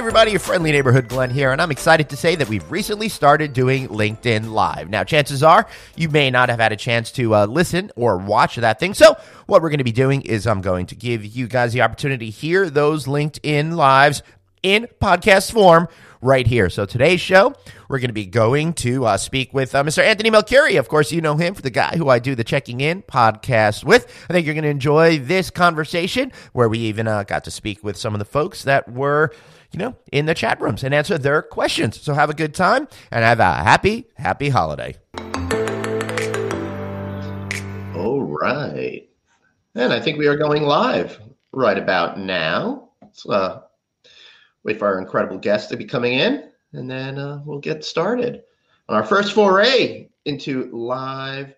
everybody, your friendly neighborhood Glenn here, and I'm excited to say that we've recently started doing LinkedIn Live. Now, chances are you may not have had a chance to listen or watch that thing, so what we're going to be doing is I'm going to give you guys the opportunity to hear those LinkedIn Lives in podcast form right here. So today's show, we're going to be going to speak with Mr. Anthony Melchiorri. Of course, you know him for the guy who I do the Checking In podcast with. I think you're going to enjoy this conversation where we even got to speak with some of the folks that were, in the chat rooms and answer their questions. So have a good time and have a happy holiday. All right. And I think we are going live right about now. Let's wait for our incredible guests to be coming in, and then we'll get started on our first foray into live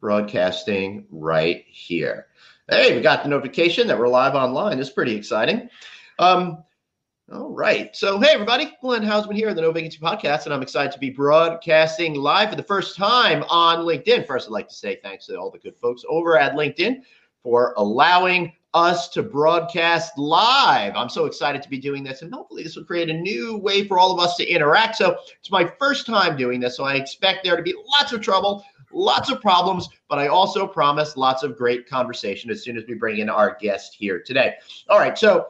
broadcasting right here. Hey, we got the notification that we're live online. This is pretty exciting. All right. So, hey, everybody. Glenn Hausman here, the No Vacancy Podcast, and I'm excited to be broadcasting live for the first time on LinkedIn. First, I'd like to say thanks to all the good folks over at LinkedIn for allowing us to broadcast live. I'm so excited to be doing this, and hopefully this will create a new way for all of us to interact. So it's my first time doing this, so I expect there to be lots of trouble, lots of problems, but I also promise lots of great conversation as soon as we bring in our guest here today. All right, so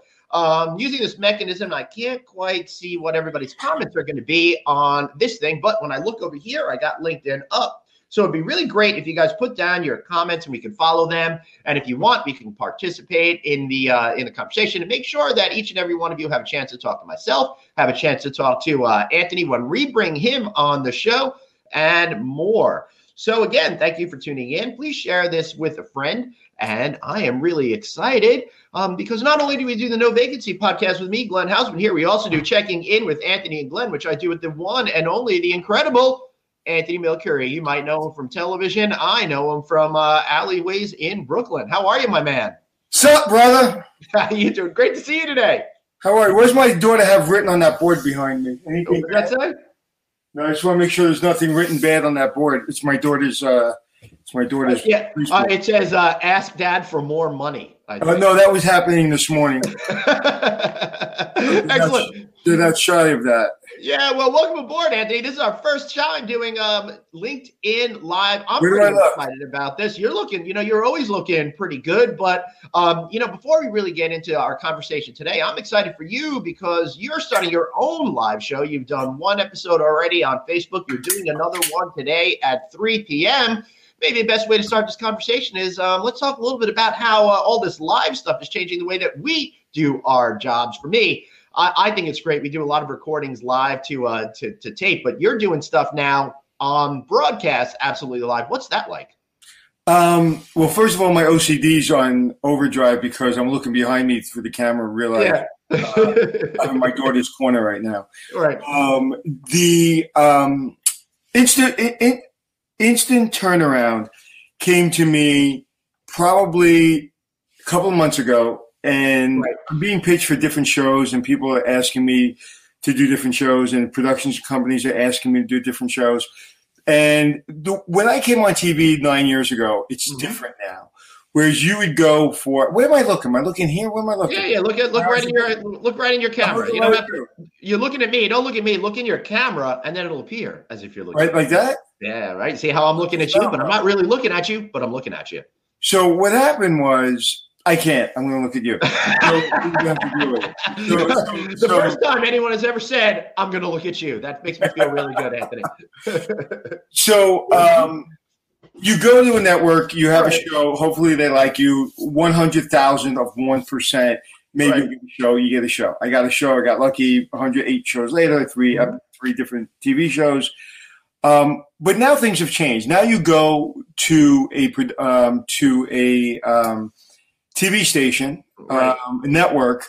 using this mechanism, I can't quite see what everybody's comments are going to be on this thing, but when I look over here, I got LinkedIn up. So it'd be really great if you guys put down your comments and we can follow them. And if you want, we can participate in the conversation and make sure that each and every one of you have a chance to talk to myself, have a chance to talk to Anthony when we bring him on the show, and more. So again, thank you for tuning in. Please share this with a friend. And I am really excited because not only do we do the No Vacancy Podcast with me, Glenn Hausman here, we also do Checking In with Anthony and Glenn, which I do with the one and only, the incredible Anthony Melchiorri. You might know him from television. I know him from alleyways in Brooklyn. How are you, my man? Sup, brother? How you doing? Great to see you today. How are you? What does my daughter have written on that board behind me? Anything What did that say? No, I just want to make sure there's nothing written bad on that board. It's my daughter's. Yeah. It says, "Ask Dad for more money." No, that was happening this morning. Excellent. They're not shy of that. Yeah, well, welcome aboard, Anthony. This is our first time doing LinkedIn Live. I'm Where do pretty I look? excited about this. You're looking, you're always looking pretty good. But, before we really get into our conversation today, I'm excited for you because you're starting your own live show. You've done one episode already on Facebook. You're doing another one today at 3 p.m. Maybe the best way to start this conversation is let's talk a little bit about how all this live stuff is changing the way that we do our jobs. For me, I think it's great. We do a lot of recordings live to tape, but you're doing stuff now on broadcast absolutely live. What's that like? Well, first of all, my OCD's on overdrive because I'm looking behind me through the camera and realize I'm in my daughter's corner right now. Right. The instant turnaround came to me probably a couple of months ago. And I'm being pitched for different shows, and people are asking me to do different shows, and productions companies are asking me to do different shows. And when I came on TV 9 years ago, it's different now. Whereas you would go for, where am I looking? Am I looking here? Where am I looking? Yeah. Look right in your camera. You don't have to, you're looking at me. Don't look at me. Look in your camera, and then it'll appear as if you're looking. Right, like that? Yeah, right. See how I'm looking at you, but I'm not really looking at you, but I'm looking at you. So what happened was, I can't. I'm going to look at you. So you have to deal with it. The first time anyone has ever said, I'm going to look at you. That makes me feel really good, Anthony. So you go to a network, you have a show. Hopefully they like you. 100,000 of 1%. Maybe you get a show, you get a show. I got a show. I got lucky. 108 shows later, three different TV shows. But now things have changed. Now you go to a TV station, a network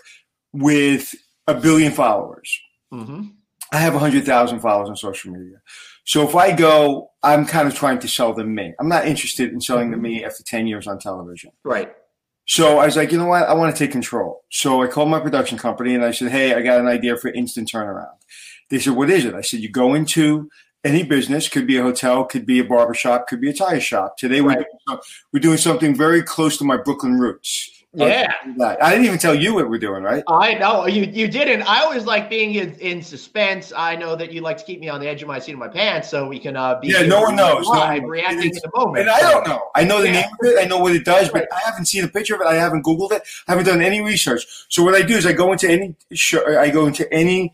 with 1 billion followers. Mm-hmm. I have 100,000 followers on social media. So if I go, I'm kind of trying to sell them me. I'm not interested in selling them me after 10 years on television. Right. So I was like, you know what? I want to take control. So I called my production company and I said, hey, I got an idea for instant turnaround. They said, what is it? I said, you go into any business, could be a hotel, could be a barbershop, could be a tire shop. Today we're doing something very close to my Brooklyn roots. Yeah. I didn't even tell you what we're doing, right? I know you didn't. I always like being in suspense. I know that you like to keep me on the edge of my seat of my pants so we can be no one knows live, reacting in the moment. And I don't know. I know the name of it. I know what it does, but I haven't seen a picture of it. I haven't Googled it. I haven't done any research. So what I do is I go into any show, I go into any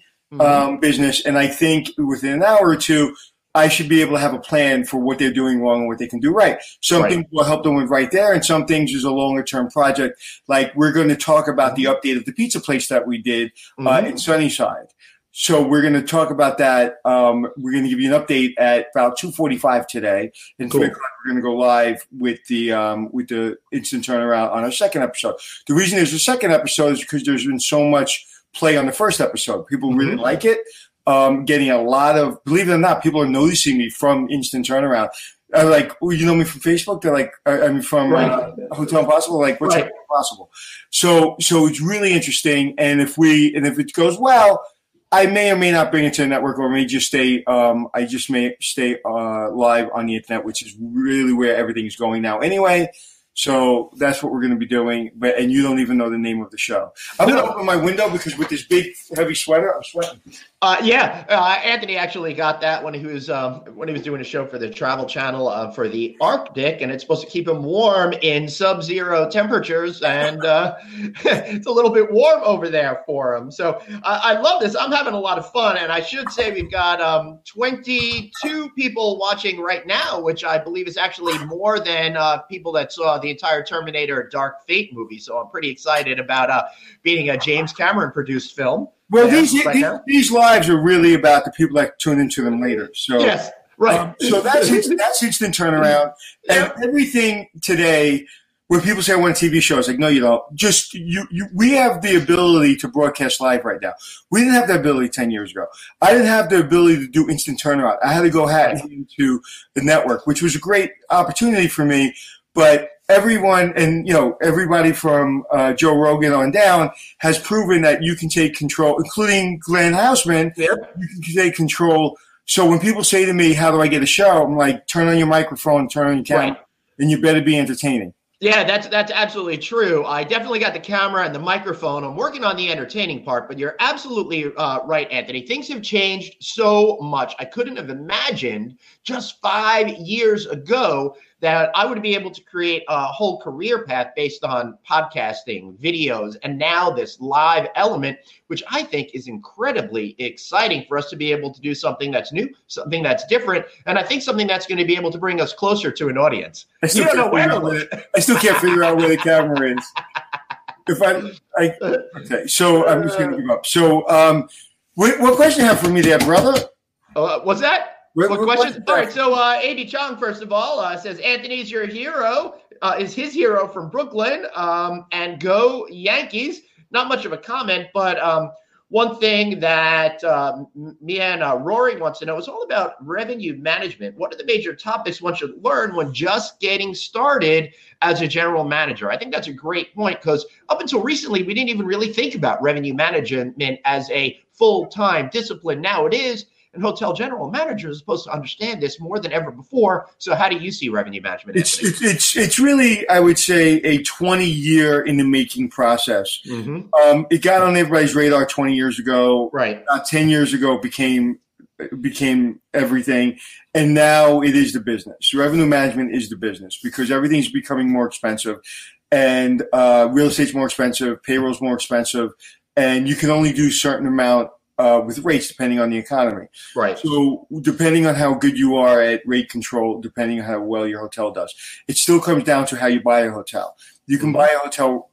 business, and I think within an hour or two, I should be able to have a plan for what they're doing wrong and what they can do right. Some things will help them with right there, and some things is a longer-term project. Like we're going to talk about the update of the pizza place that we did in Sunnyside. So we're going to talk about that. We're going to give you an update at about 2:45 today. And 3 o'clock we're going to go live with the instant turnaround on our second episode. The reason there's a second episode is because there's been so much play on the first episode. People really like it. Getting a lot of, believe it or not, people are noticing me from Instant Turnaround. Like, oh, you know me from Facebook? They're like, from Hotel Impossible. Like, what's Hotel Impossible? So it's really interesting. And if it goes well, I may or may not bring it to the network, or may just stay. I just may stay live on the internet, which is really where everything is going now. Anyway. So that's what we're going to be doing, and you don't even know the name of the show. I'm going to open my window because with this big, heavy sweater, I'm sweating. Anthony actually got that when he was doing a show for the Travel Channel for the Arctic, and it's supposed to keep him warm in sub-zero temperatures, and it's a little bit warm over there for him. So I love this. I'm having a lot of fun, and I should say we've got 22 people watching right now, which I believe is actually more than people that saw the entire Terminator Dark Fate movie. So I'm pretty excited about being a James Cameron produced film. Well, these lives are really about the people that tune into them later. So yes, right. So that's instant turnaround, and everything today. When people say I want a TV show, it's like, no, you don't. Just we have the ability to broadcast live right now. We didn't have that ability 10 years ago. I didn't have the ability to do instant turnaround. I had to go into the network, which was a great opportunity for me. But everyone, and everybody from Joe Rogan on down has proven that you can take control, including Glenn Houseman. Yep. You can take control. So when people say to me, how do I get a show? I'm like, turn on your microphone, turn on your camera, and you better be entertaining. Yeah, that's absolutely true. I definitely got the camera and the microphone. I'm working on the entertaining part, but you're absolutely right, Anthony. Things have changed so much. I couldn't have imagined just 5 years ago that I would be able to create a whole career path based on podcasting, videos, and now this live element, which I think is incredibly exciting for us to be able to do something that's new, something that's different, and I think something that's going to be able to bring us closer to an audience. I still can't figure out where the camera is. Okay, so I'm just going to give up. So, what question you have for me there, brother? What's that? What question? All right, so A.D. Chong, first of all, says Anthony's your hero, is his hero from Brooklyn, and go Yankees. Not much of a comment, but one thing that me and Rory wants to know is all about revenue management. What are the major topics one should learn when just getting started as a general manager? I think that's a great point because up until recently, we didn't even really think about revenue management as a full-time discipline. Now it is. And hotel general managers are supposed to understand this more than ever before. So how do you see revenue management? It's really, I would say, a 20-year in the making process. Mm-hmm. It got on everybody's radar 20 years ago. Right. 10 years ago became everything. And now it is the business. Revenue management is the business because everything's becoming more expensive. And real estate's more expensive. Payroll's more expensive. And you can only do a certain amount with rates depending on the economy. Right. So depending on how good you are at rate control, depending on how well your hotel does, it still comes down to how you buy a hotel. You can buy a hotel,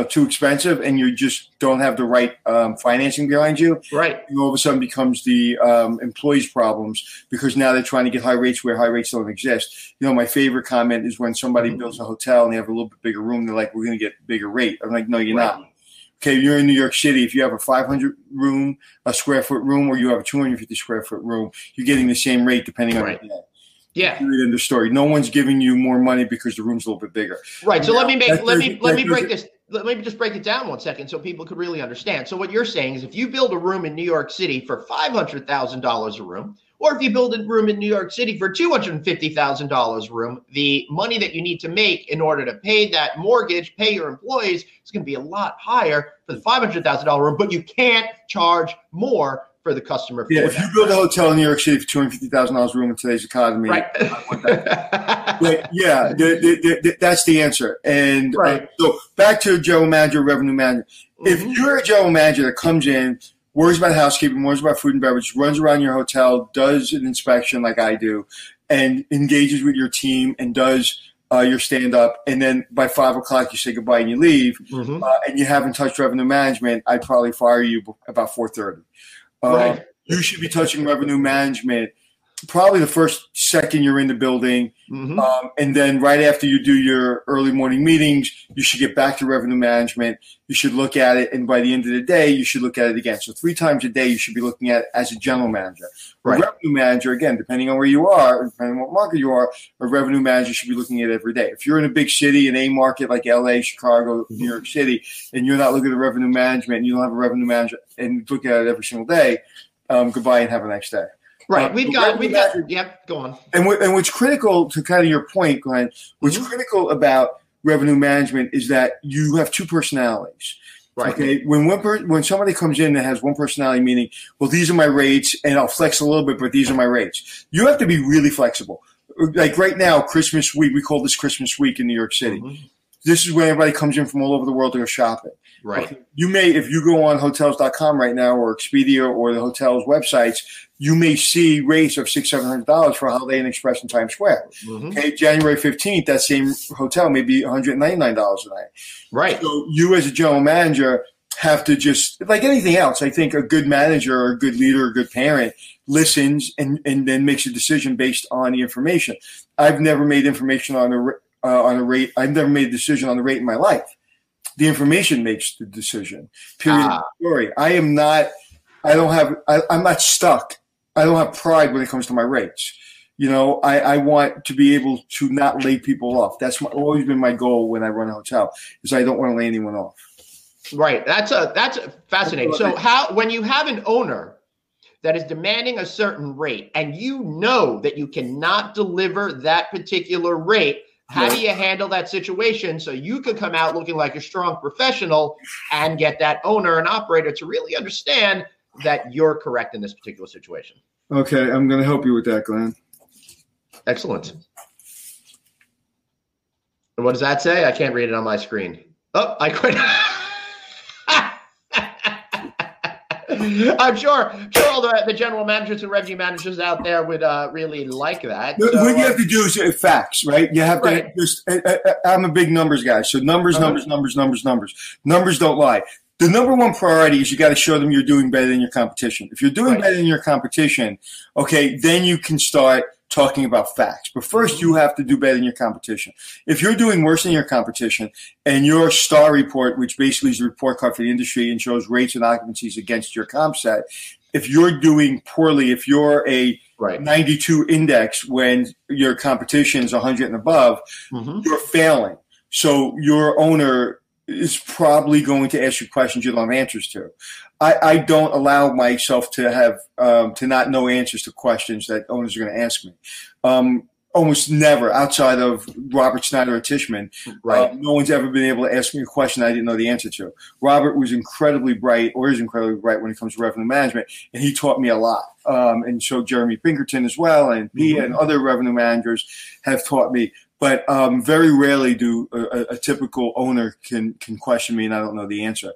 too expensive and you just don't have the right financing behind you. Right. And all of a sudden becomes the employees' problems because now they're trying to get high rates where high rates don't exist. My favorite comment is when somebody builds a hotel and they have a little bit bigger room, they're like, we're going to get a bigger rate. I'm like, no, you're not. Okay, you're in New York City. If you have a 500 square foot room, or you have a 250 square foot room, you're getting the same rate depending on the day. Yeah. Period, end of story. No one's giving you more money because the room's a little bit bigger. Right. So let me just break it down 1 second so people could really understand. So what you're saying is if you build a room in New York City for $500,000 a room, Or if you build a room in New York City for $250,000 room, the money that you need to make in order to pay that mortgage, pay your employees, is going to be a lot higher for the $500,000 room, but you can't charge more for the customer. Yeah, if you build a hotel in New York City for $250,000 room in today's economy, right? But yeah, that's the answer. And right. So back to general manager, revenue manager. If you're a general manager that comes in, worries about housekeeping, worries about food and beverage, runs around your hotel, does an inspection like I do, and engages with your team and does your stand-up, and then by 5 o'clock you say goodbye and you leave, and you haven't touched revenue management, I'd probably fire you about 4:30. Right. You should be touching revenue management probably the first second you're in the building. And then right after you do your early morning meetings, you should get back to revenue management. You should look at it. And by the end of the day, you should look at it again. So 3 times a day, you should be looking at it as a general manager. Right. A revenue manager, again, depending on where you are, depending on what market you are, a revenue manager should be looking at it every day. If you're in a big city, an A market like LA, Chicago, New York City, and you're not looking at revenue management and you don't have a revenue manager and look at it every single day, goodbye and have a nice day. Right. We've got, yep, go on. And what's critical to kind of your point, Glenn, what's critical about revenue management is that you have 2 personalities. Right. Okay. When somebody comes in that has one personality, meaning, well, these are my rates and I'll flex a little bit, but these are my rates. You have to be really flexible. Like right now, Christmas week, we call this Christmas week in New York City. This is when everybody comes in from all over the world to go shopping. Right. Okay. You may, if you go on Hotels.com right now or Expedia or the hotel's websites, you may see rates of $600-$700 for a Holiday Inn Express in Times Square. Okay, January 15th, that same hotel may be $199 a night. Right. So you as a general manager have to just, like anything else, I think a good manager or a good leader or a good parent listens and then makes a decision based on the information. I've never made information on a rate. I've never made a decision on the rate in my life. The information makes the decision. Period. Story. I'm not stuck. I don't have pride when it comes to my rates. You know, I want to be able to not lay people off. That's always been my goal when I run a hotel, is I don't want to lay anyone off. Right. That's fascinating. So when you have an owner that is demanding a certain rate and you know that you cannot deliver that particular rate, how do you handle that situation so you could come out looking like a strong professional and get that owner and operator to really understand that you're correct in this particular situation? Okay, I'm going to help you with that, Glenn. Excellent. And what does that say? I can't read it on my screen. Oh, I quit. I'm sure all the general managers and revenue managers out there would really like that. What you have to do is facts, right? You have to just. I'm a big numbers guy, so numbers don't lie. The number one priority is you got to show them you're doing better than your competition. If you're doing better than your competition, okay, then you can start talking about facts. But first, you have to do better than your competition. If you're doing worse than your competition and your STAR report, which basically is the report card for the industry and shows rates and occupancies against your comp set, if you're doing poorly, if you're a 92 index when your competition is 100 and above, you're failing. So your owner is probably going to ask you questions you don't have answers to. I don't allow myself to have to not know answers to questions that owners are going to ask me. Almost never, outside of Robert Snyder or Tishman, no one's ever been able to ask me a question I didn't know the answer to. Robert was incredibly bright, or is incredibly bright when it comes to revenue management, and he taught me a lot. And so Jeremy Pinkerton as well, and Pia and other revenue managers have taught me. But very rarely do a typical owner can question me and I don't know the answer.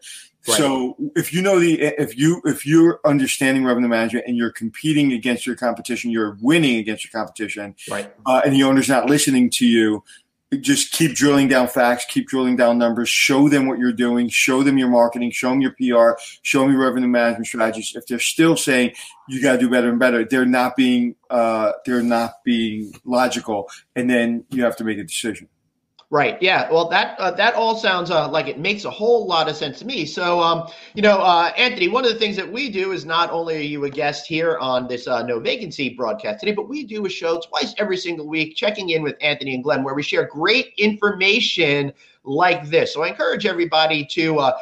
Right. So if you know if you're understanding revenue management and you're competing against your competition, you're winning against your competition, and the owner's not listening to you, just keep drilling down facts, keep drilling down numbers, show them what you're doing, show them your marketing, show them your PR, show them your revenue management strategies. If they're still saying you got to do better and better, they're not being logical, and then you have to make a decision. Right. Yeah. Well, that all sounds like it makes a whole lot of sense to me. So, Anthony, one of the things that we do is not only are you a guest here on this No Vacancy broadcast today, but we do a show twice every single week, checking in with Anthony and Glenn, where we share great information like this. So I encourage everybody to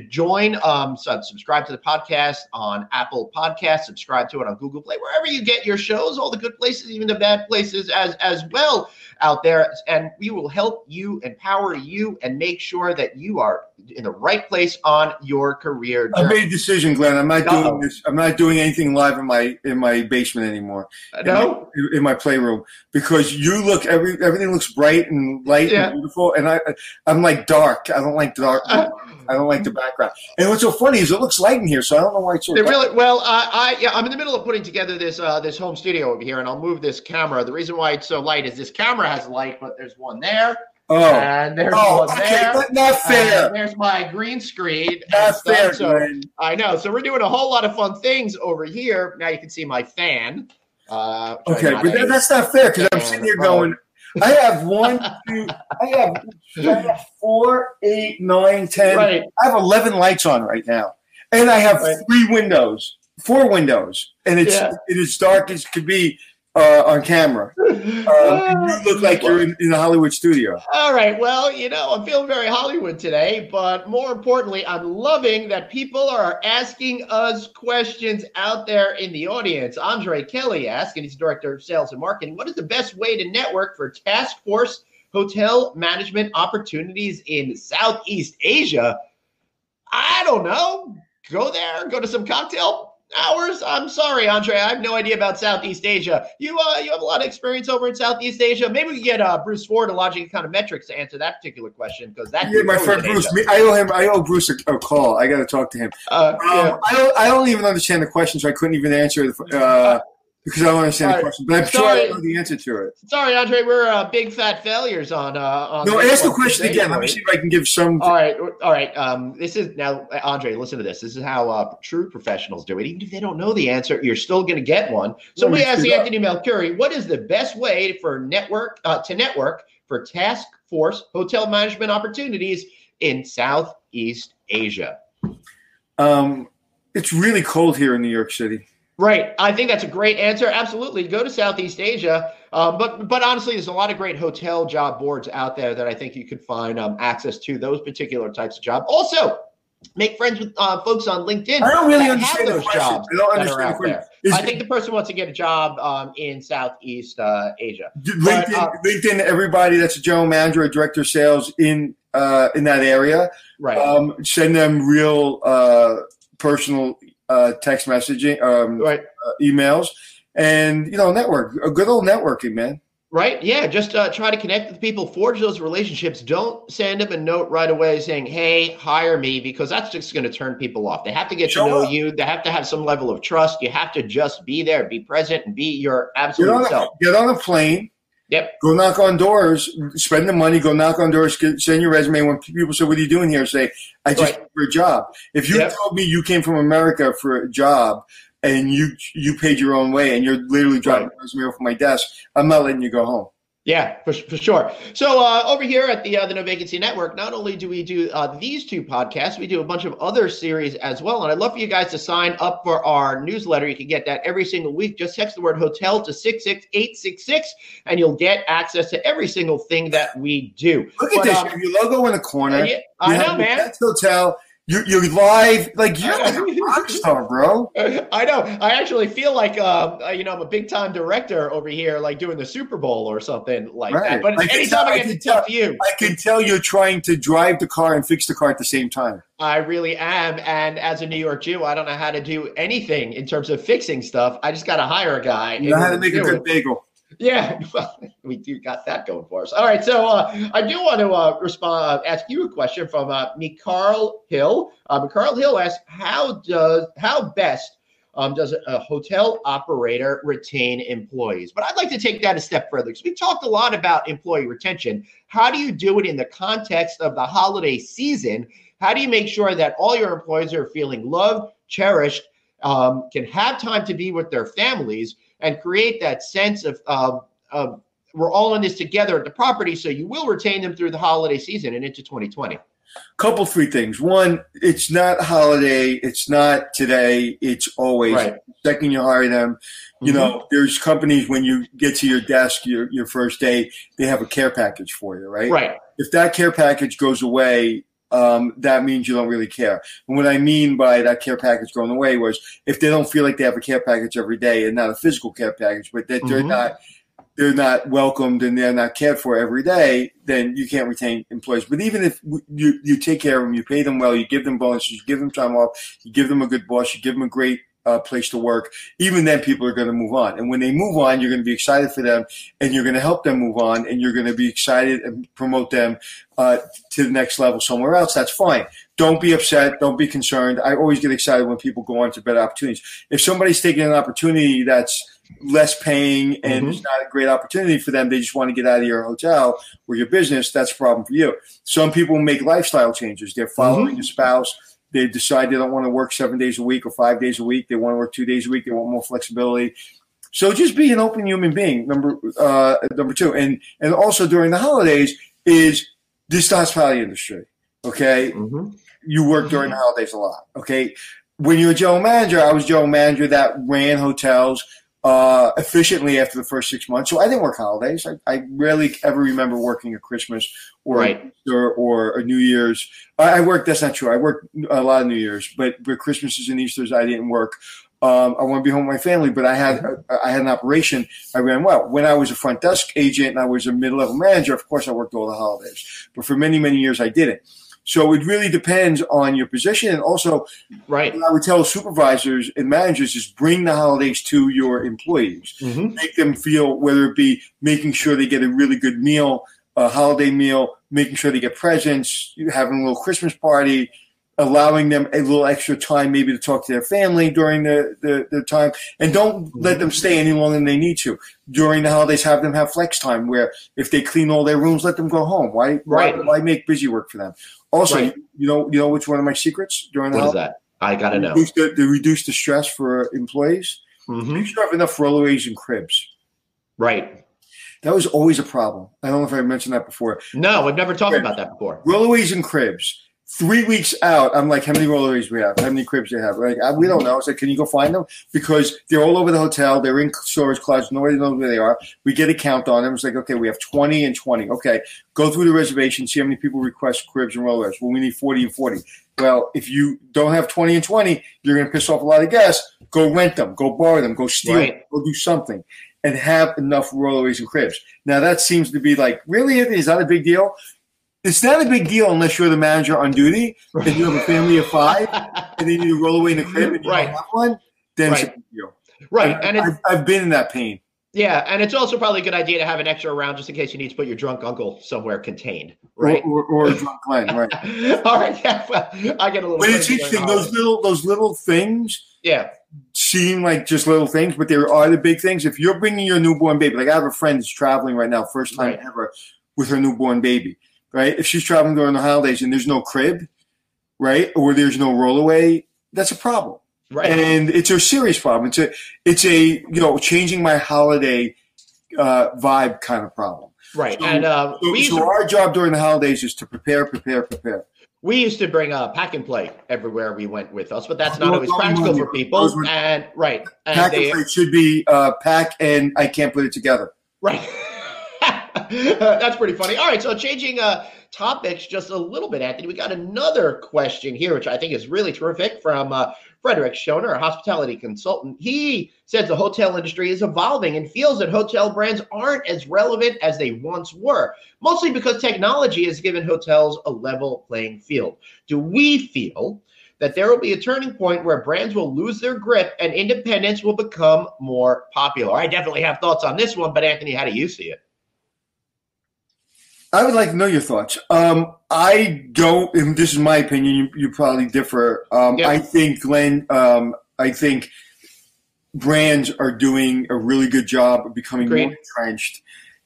join, subscribe to the podcast on Apple Podcasts, subscribe to it on Google Play, wherever you get your shows, all the good places, even the bad places as well out there. And we will help you, empower you, and make sure that you are in the right place on your career journey. I made a decision, Glenn. I'm not doing this. I'm not doing anything live in my basement anymore. No? In my playroom, because everything looks bright and light and beautiful, and I'm like dark. I don't like dark. I don't like the background. And what's so funny is it looks light in here, so I don't know why it's so dark. Really well. I'm in the middle of putting together this home studio over here, and I'll move this camera. The reason why it's so light is this camera has light, but there's one there. And there's one there. Not fair. There's my green screen. Not fair, Glenn. I know. So we're doing a whole lot of fun things over here. Now you can see my fan. Okay, but that's not fair because I'm sitting here going, I have 4, 8, 9, 10. Right. I have 11 lights on right now. And I have 4 windows. And it is dark as could be on camera. You look like you're in a Hollywood studio. All right. Well, I'm feeling very Hollywood today, but more importantly, I'm loving that people are asking us questions out there in the audience. Andre Kelly asked, and he's Director of Sales and Marketing, what is the best way to network for task force hotel management opportunities in Southeast Asia? I don't know. Go there, go to some cocktail hours. I'm sorry, Andre. I have no idea about Southeast Asia. You have a lot of experience over in Southeast Asia. Maybe we can get Bruce Ford of Logic Kind of Metrics to answer that particular question, because my friend Bruce. I owe Bruce a call. I got to talk to him. I don't even understand the question, so I couldn't even answer because I don't understand the question. But I'm sure I know the answer to it. Sorry, Andre. We're big fat failures on. No, ask the question again. Let me see if I can give some. All right. This is now, Andre. Listen to this. This is how true professionals do it. Even if they don't know the answer, you're still going to get one. So we asked Anthony Melcuri, what is the best way for network for task force hotel management opportunities in Southeast Asia? It's really cold here in New York City. Right. I think that's a great answer. Absolutely. Go to Southeast Asia. But honestly, there's a lot of great hotel job boards out there that I think you could find access to those particular types of jobs. Also, make friends with folks on LinkedIn. I don't really understand those jobs. I don't understand the question. I think the person wants to get a job in Southeast Asia. LinkedIn, everybody that's a general manager or director of sales in that area, right? Send them real personal text messaging, emails, and network. A good old networking, man. Right. Yeah. Just try to connect with people, forge those relationships. Don't send them a note right away saying, hey, hire me, because that's just going to turn people off. They have to get to know you. They have to have some level of trust. You have to just be there, be present, and be your absolute self. Get on a plane. Yep. Go knock on doors, spend the money, go knock on doors, send your resume. When people say, what are you doing here? Say, I just came for a job. If you told me you came from America for a job and you paid your own way and you're literally dropping a resume off my desk, I'm not letting you go home. Yeah, for sure. So over here at the No Vacancy Network, not only do we do these 2 podcasts, we do a bunch of other series as well. And I'd love for you guys to sign up for our newsletter. You can get that every single week. Just text the word hotel to 66866, and you'll get access to every single thing that we do. Look at this. Your logo in the corner. I know, man. That's hotel. You're live, like you're like a rock star, bro. I know. I actually feel like I'm a big time director over here, like doing the Super Bowl or something like that. But anytime I get to talk to you, I can tell you're trying to drive the car and fix the car at the same time. I really am. And as a New York Jew, I don't know how to do anything in terms of fixing stuff. I just got to hire a guy. You know how to make a good bagel. Yeah, well, we do got that going for us. All right, so I do want to ask you a question from Mikal Hill. Mikal Hill asks, how best does a hotel operator retain employees? But I'd like to take that a step further, because we talked a lot about employee retention. How do you do it in the context of the holiday season? How do you make sure that all your employees are feeling loved, cherished, can have time to be with their families, and create that sense of we're all in this together at the property, so you will retain them through the holiday season and into 2020? Couple, 3 things. One, it's not holiday. It's not today. It's always. Right. Second you hire them. You know, there's companies when you get to your desk, your first day, they have a care package for you, right? Right. If that care package goes away, that means you don't really care. And what I mean by that care package going away was if they don't feel like they have a care package every day and not a physical care package, but that they're not welcomed and they're not cared for every day, then you can't retain employees. But even if you take care of them, you pay them well, you give them bonuses, you give them time off, you give them a good boss, you give them a great place to work, even then people are going to move on. And when they move on, you're going to be excited for them and you're going to help them move on and you're going to be excited and promote them to the next level somewhere else. That's fine. Don't be upset. Don't be concerned. I always get excited when people go on to better opportunities. If somebody's taking an opportunity that's less paying and it's not a great opportunity for them, they just want to get out of your hotel or your business, that's a problem for you. Some people make lifestyle changes. They're following a spouse. They decide they don't want to work 7 days a week or 5 days a week. They want to work 2 days a week. They want more flexibility. So just be an open human being, number two. And also during the holidays is this the hospitality industry, okay? You work during the holidays a lot, okay? When you're a general manager, I was general manager that ran hotels efficiently after the first 6 months. So I didn't work holidays. I rarely ever remember working a Christmas or Easter or a New Year's. I worked, that's not true. I worked a lot of New Year's, but Christmases and Easters I didn't work. I want to be home with my family, but I had an operation I ran well. When I was a front desk agent and I was a mid-level manager, of course I worked all the holidays. But for many, many years I didn't. So it really depends on your position. And also, what I would tell supervisors and managers is bring the holidays to your employees. Make them feel, whether it be making sure they get a really good meal, a holiday meal, making sure they get presents, having a little Christmas party, allowing them a little extra time maybe to talk to their family during the time. And don't let them stay any longer than they need to. During the holidays, have them have flex time where if they clean all their rooms, let them go home. Why make busy work for them? Also, you know which one of my secrets during the holidays? What is that? I got to know. To reduce the stress for employees, make sure you have enough rollaways and cribs. Right. That was always a problem. I don't know if I mentioned that before. No, we've never talked about that before. Rollaways and cribs. 3 weeks out, I'm like, how many rollaways do we have? How many cribs do you have? Like, we don't know. I was like, can you go find them? Because they're all over the hotel. They're in storage closets. Nobody knows where they are. We get a count on them. It's like, okay, we have 20 and 20. Okay, go through the reservation, see how many people request cribs and rollaways. Well, we need 40 and 40. Well, if you don't have 20 and 20, you're going to piss off a lot of guests. Go rent them. Go borrow them. Go steal them. Go do something. And have enough rollaways and cribs. Now, that seems to be like, really, is that a big deal? It's not a big deal unless you're the manager on duty and you have a family of 5 and then you roll away in the crib and you don't have one, then it's a big deal. Right. And I've been in that pain. Yeah, and it's also probably a good idea to have an extra around just in case you need to put your drunk uncle somewhere contained, right? Or a drunk Glenn, right? All right, yeah, well, I get a little. But it's interesting; those little things, seem like just little things, but there are the big things. If you're bringing your newborn baby, like I have a friend who's traveling right now, first time ever with her newborn baby. Right? If she's traveling during the holidays and there's no crib, right, or there's no rollaway, that's a problem. Right. And it's a serious problem. It's a changing my holiday vibe kind of problem. Right. So, and our job during the holidays is to prepare. We used to bring pack and play everywhere we went with us, but that's not always practical for people. And pack and play should be pack and I can't put it together. Right. That's pretty funny. All right, so changing topics just a little bit, Anthony. We got another question here, which I think is really terrific from Frederick Schoner, a hospitality consultant. He says the hotel industry is evolving and feels that hotel brands aren't as relevant as they once were, mostly because technology has given hotels a level playing field. Do we feel that there will be a turning point where brands will lose their grip and independence will become more popular? I definitely have thoughts on this one, but Anthony, how do you see it? I would like to know your thoughts. I don't, and this is my opinion, you probably differ. I think, Glenn, I think brands are doing a really good job of becoming more entrenched,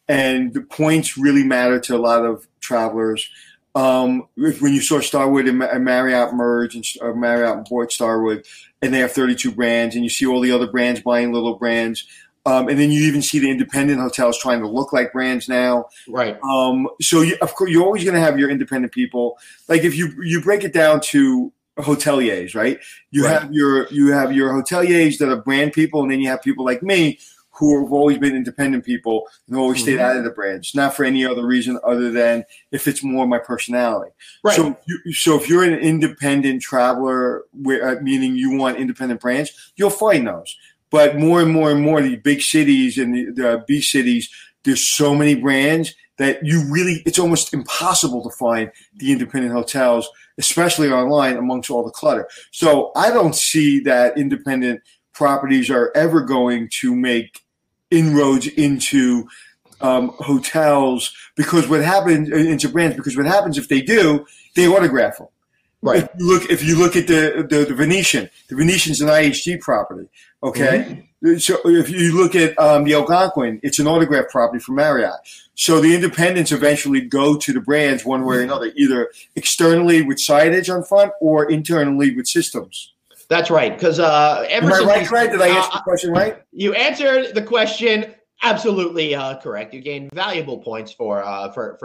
and the points really matter to a lot of travelers. When you saw Starwood and Marriott merge, and Marriott bought Starwood, and they have 32 brands, and you see all the other brands buying little brands. And then you even see the independent hotels trying to look like brands now. Right. So of course you're always going to have your independent people. Like if you break it down to hoteliers, right? You have your hoteliers that are brand people, and then you have people like me who have always been independent people and always stayed out of the brands, not for any other reason other than if it's more my personality. Right. So if you're an independent traveler, meaning you want independent brands, you'll find those. But more and more and more, the big cities and the B cities, there's so many brands that it's almost impossible to find the independent hotels, especially online, amongst all the clutter. So I don't see that independent properties are ever going to make inroads into hotels because what happens if they do, they autograph them. Right. If you look at the Venetian, the Venetian's an IHG property. Okay. Mm-hmm. So if you look at the Algonquin, it's an autograph property for Marriott. So the independents eventually go to the brands one way or another, either externally with signage on front or internally with systems. That's right. Because am I right, Craig? Did I answer the question right? You answered the question absolutely correct. You gained valuable points for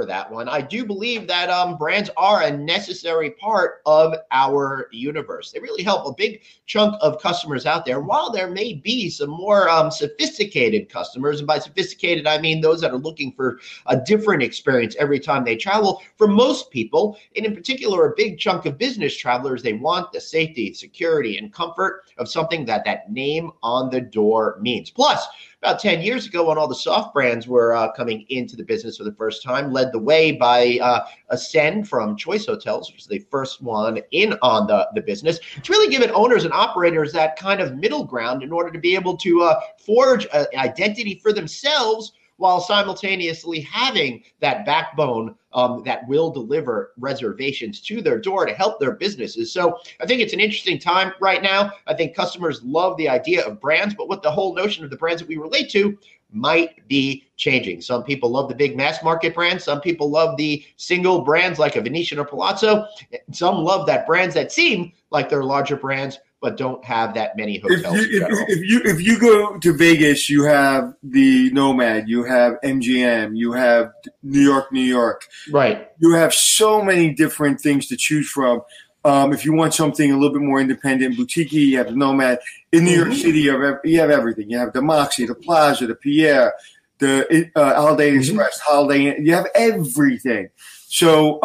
that one. I do believe that brands are a necessary part of our universe. They really help a big chunk of customers out there. While there may be some more sophisticated customers, and by sophisticated I mean those that are looking for a different experience every time they travel, for most people, and in particular a big chunk of business travelers, they want the safety, security, and comfort of something that name on the door means. Plus, about 10 years ago, when all the soft brands were coming into the business for the first time, led the way by Ascend from Choice Hotels, which was the first one in on the business, to really giving owners and operators that kind of middle ground in order to be able to forge an identity for themselves while simultaneously having that backbone that will deliver reservations to their door to help their businesses. So I think it's an interesting time right now. I think customers love the idea of brands, but what the whole notion of the brands that we relate to might be changing. Some people love the big mass market brands. Some people love the single brands like a Venetian or Palazzo. Some love that brands that seem like they're larger brands, but don't have that many hotels. If you go to Vegas, you have the Nomad, you have MGM, you have New York. Right. You have so many different things to choose from. If you want something a little bit more independent, boutique, you have the Nomad. In New York City, you have everything. You have the Moxy, the Plaza, the Pierre, the Holiday Express, Holiday Inn. You have everything. So,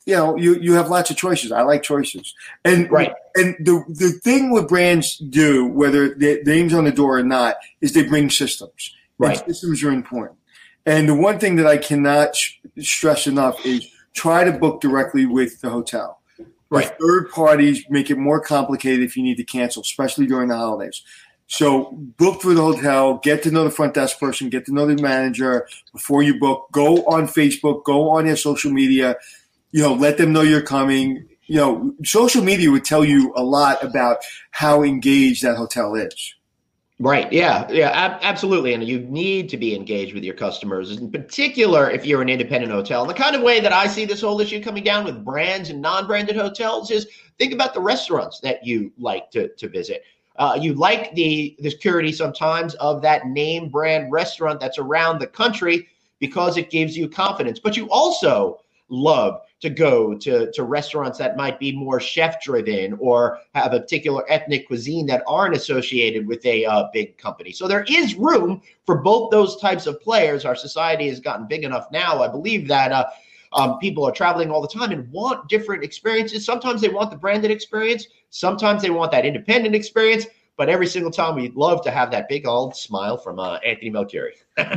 you have lots of choices. I like choices. And the thing what brands do, whether the name's on the door or not, is they bring systems. Right. And systems are important. And the one thing that I cannot stress enough is try to book directly with the hotel. Right. The third parties make it more complicated if you need to cancel, especially during the holidays. So book for the hotel, get to know the front desk person, get to know the manager before you book. Go on Facebook, go on their social media, let them know you're coming. Social media would tell you a lot about how engaged that hotel is. Right. Yeah, absolutely. And you need to be engaged with your customers, in particular if you're an independent hotel. And the kind of way that I see this whole issue coming down with brands and non-branded hotels is think about the restaurants that you like to visit. You like the security sometimes of that name brand restaurant that's around the country because it gives you confidence. But you also love to go to restaurants that might be more chef-driven or have a particular ethnic cuisine that aren't associated with a big company. So there is room for both those types of players. Our society has gotten big enough now, I believe, that people are traveling all the time and want different experiences. Sometimes they want the branded experience. Sometimes they want that independent experience. But every single time, we'd love to have that big old smile from Anthony Melchiori.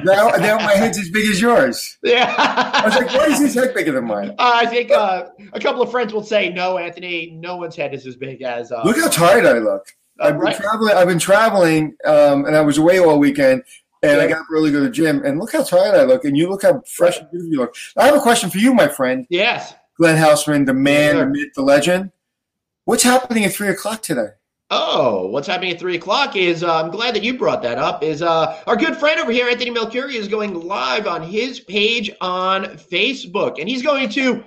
now my head's as big as yours. Yeah. I was like, why is his head bigger than mine? I think a couple of friends will say, no, Anthony, no one's head is as big as look how tired I look. I've been traveling, and I was away all weekend. And I got up early to go to the gym, and look how tired I look, and you look how fresh and beautiful you look. I have a question for you, my friend. Yes. Glenn Hausman, the man, the myth, the legend. What's happening at 3 o'clock today? Oh, what's happening at 3 o'clock is, I'm glad that you brought that up, is our good friend over here, Anthony Melchiori, is going live on his page on Facebook. And he's going to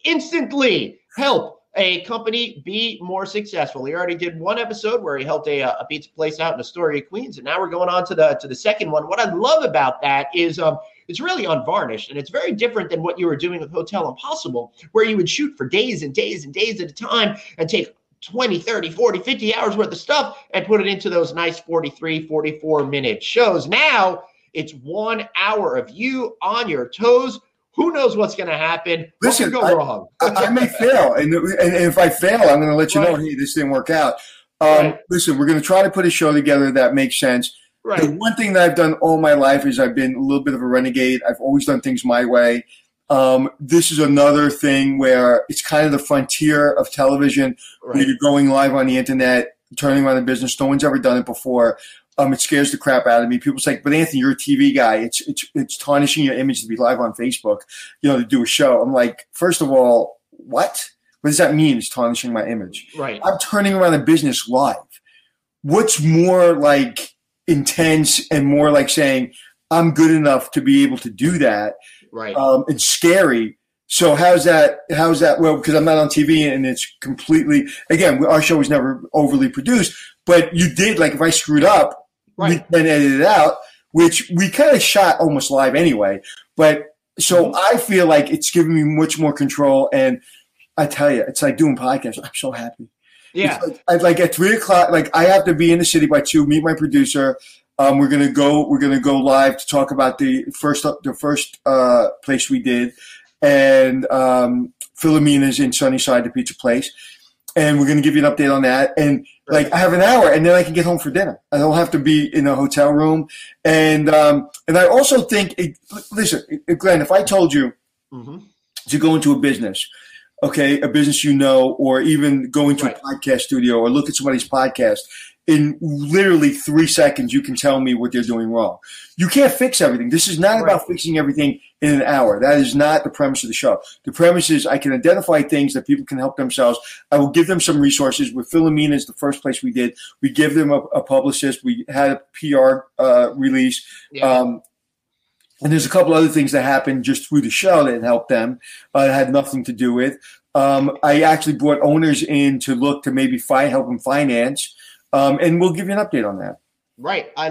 instantly help a company be more successful. He already did one episode where he helped a pizza place out in Astoria, Queens, and now we're going on to the second one. What I love about that is it's really unvarnished, and it's very different than what you were doing with Hotel Impossible, where you would shoot for days and days and days at a time and take 20, 30, 40, 50 hours worth of stuff and put it into those nice 43, 44-minute shows. Now it's 1 hour of you on your toes. Who knows what's going to happen? Listen, what could go wrong? I may fail. And if I fail, I'm going to let you know, hey, this didn't work out. Listen, we're going to try to put a show together that makes sense. Right. The one thing that I've done all my life is I've been a little bit of a renegade. I've always done things my way. This is another thing where it's kind of the frontier of television, where you're going live on the internet, turning around a business. No one's ever done it before. It scares the crap out of me. People say, but Anthony, you're a TV guy. It's tarnishing your image to be live on Facebook, to do a show. I'm like, first of all, what? What does that mean? It's tarnishing my image. Right. I'm turning around a business live. What's more like intense and more like saying I'm good enough to be able to do that? Right. It's scary. So how's that? Well, because I'm not on TV and it's completely, again, our show was never overly produced, but you did, like, if I screwed up, we then edit it out, which we kind of shot almost live anyway. But so I feel like it's giving me much more control. And I tell you, it's like doing podcasts. I'm so happy. Yeah. Like at 3:00, like I have to be in the city by 2:00, meet my producer. We're gonna go live to talk about the first place we did, and Philomena's in Sunnyside, the pizza place, and we're gonna give you an update on that. And like I have an hour, and then I can get home for dinner. I don't have to be in a hotel room. And I also think, listen, Glenn, if I told you to go into a business, okay, a business or even go into a podcast studio or look at somebody's podcast, in literally 3 seconds, you can tell me what they're doing wrong. You can't fix everything. This is not about fixing everything in an hour. That is not the premise of the show. The premise is I can identify things that people can help themselves. I will give them some resources. With Philomena is the first place we did. We give them a publicist. We had a PR release. Yeah. And there's a couple other things that happened just through the show that helped them. It had nothing to do with. I actually brought owners in to look to maybe help them finance. And we'll give you an update on that. Right. I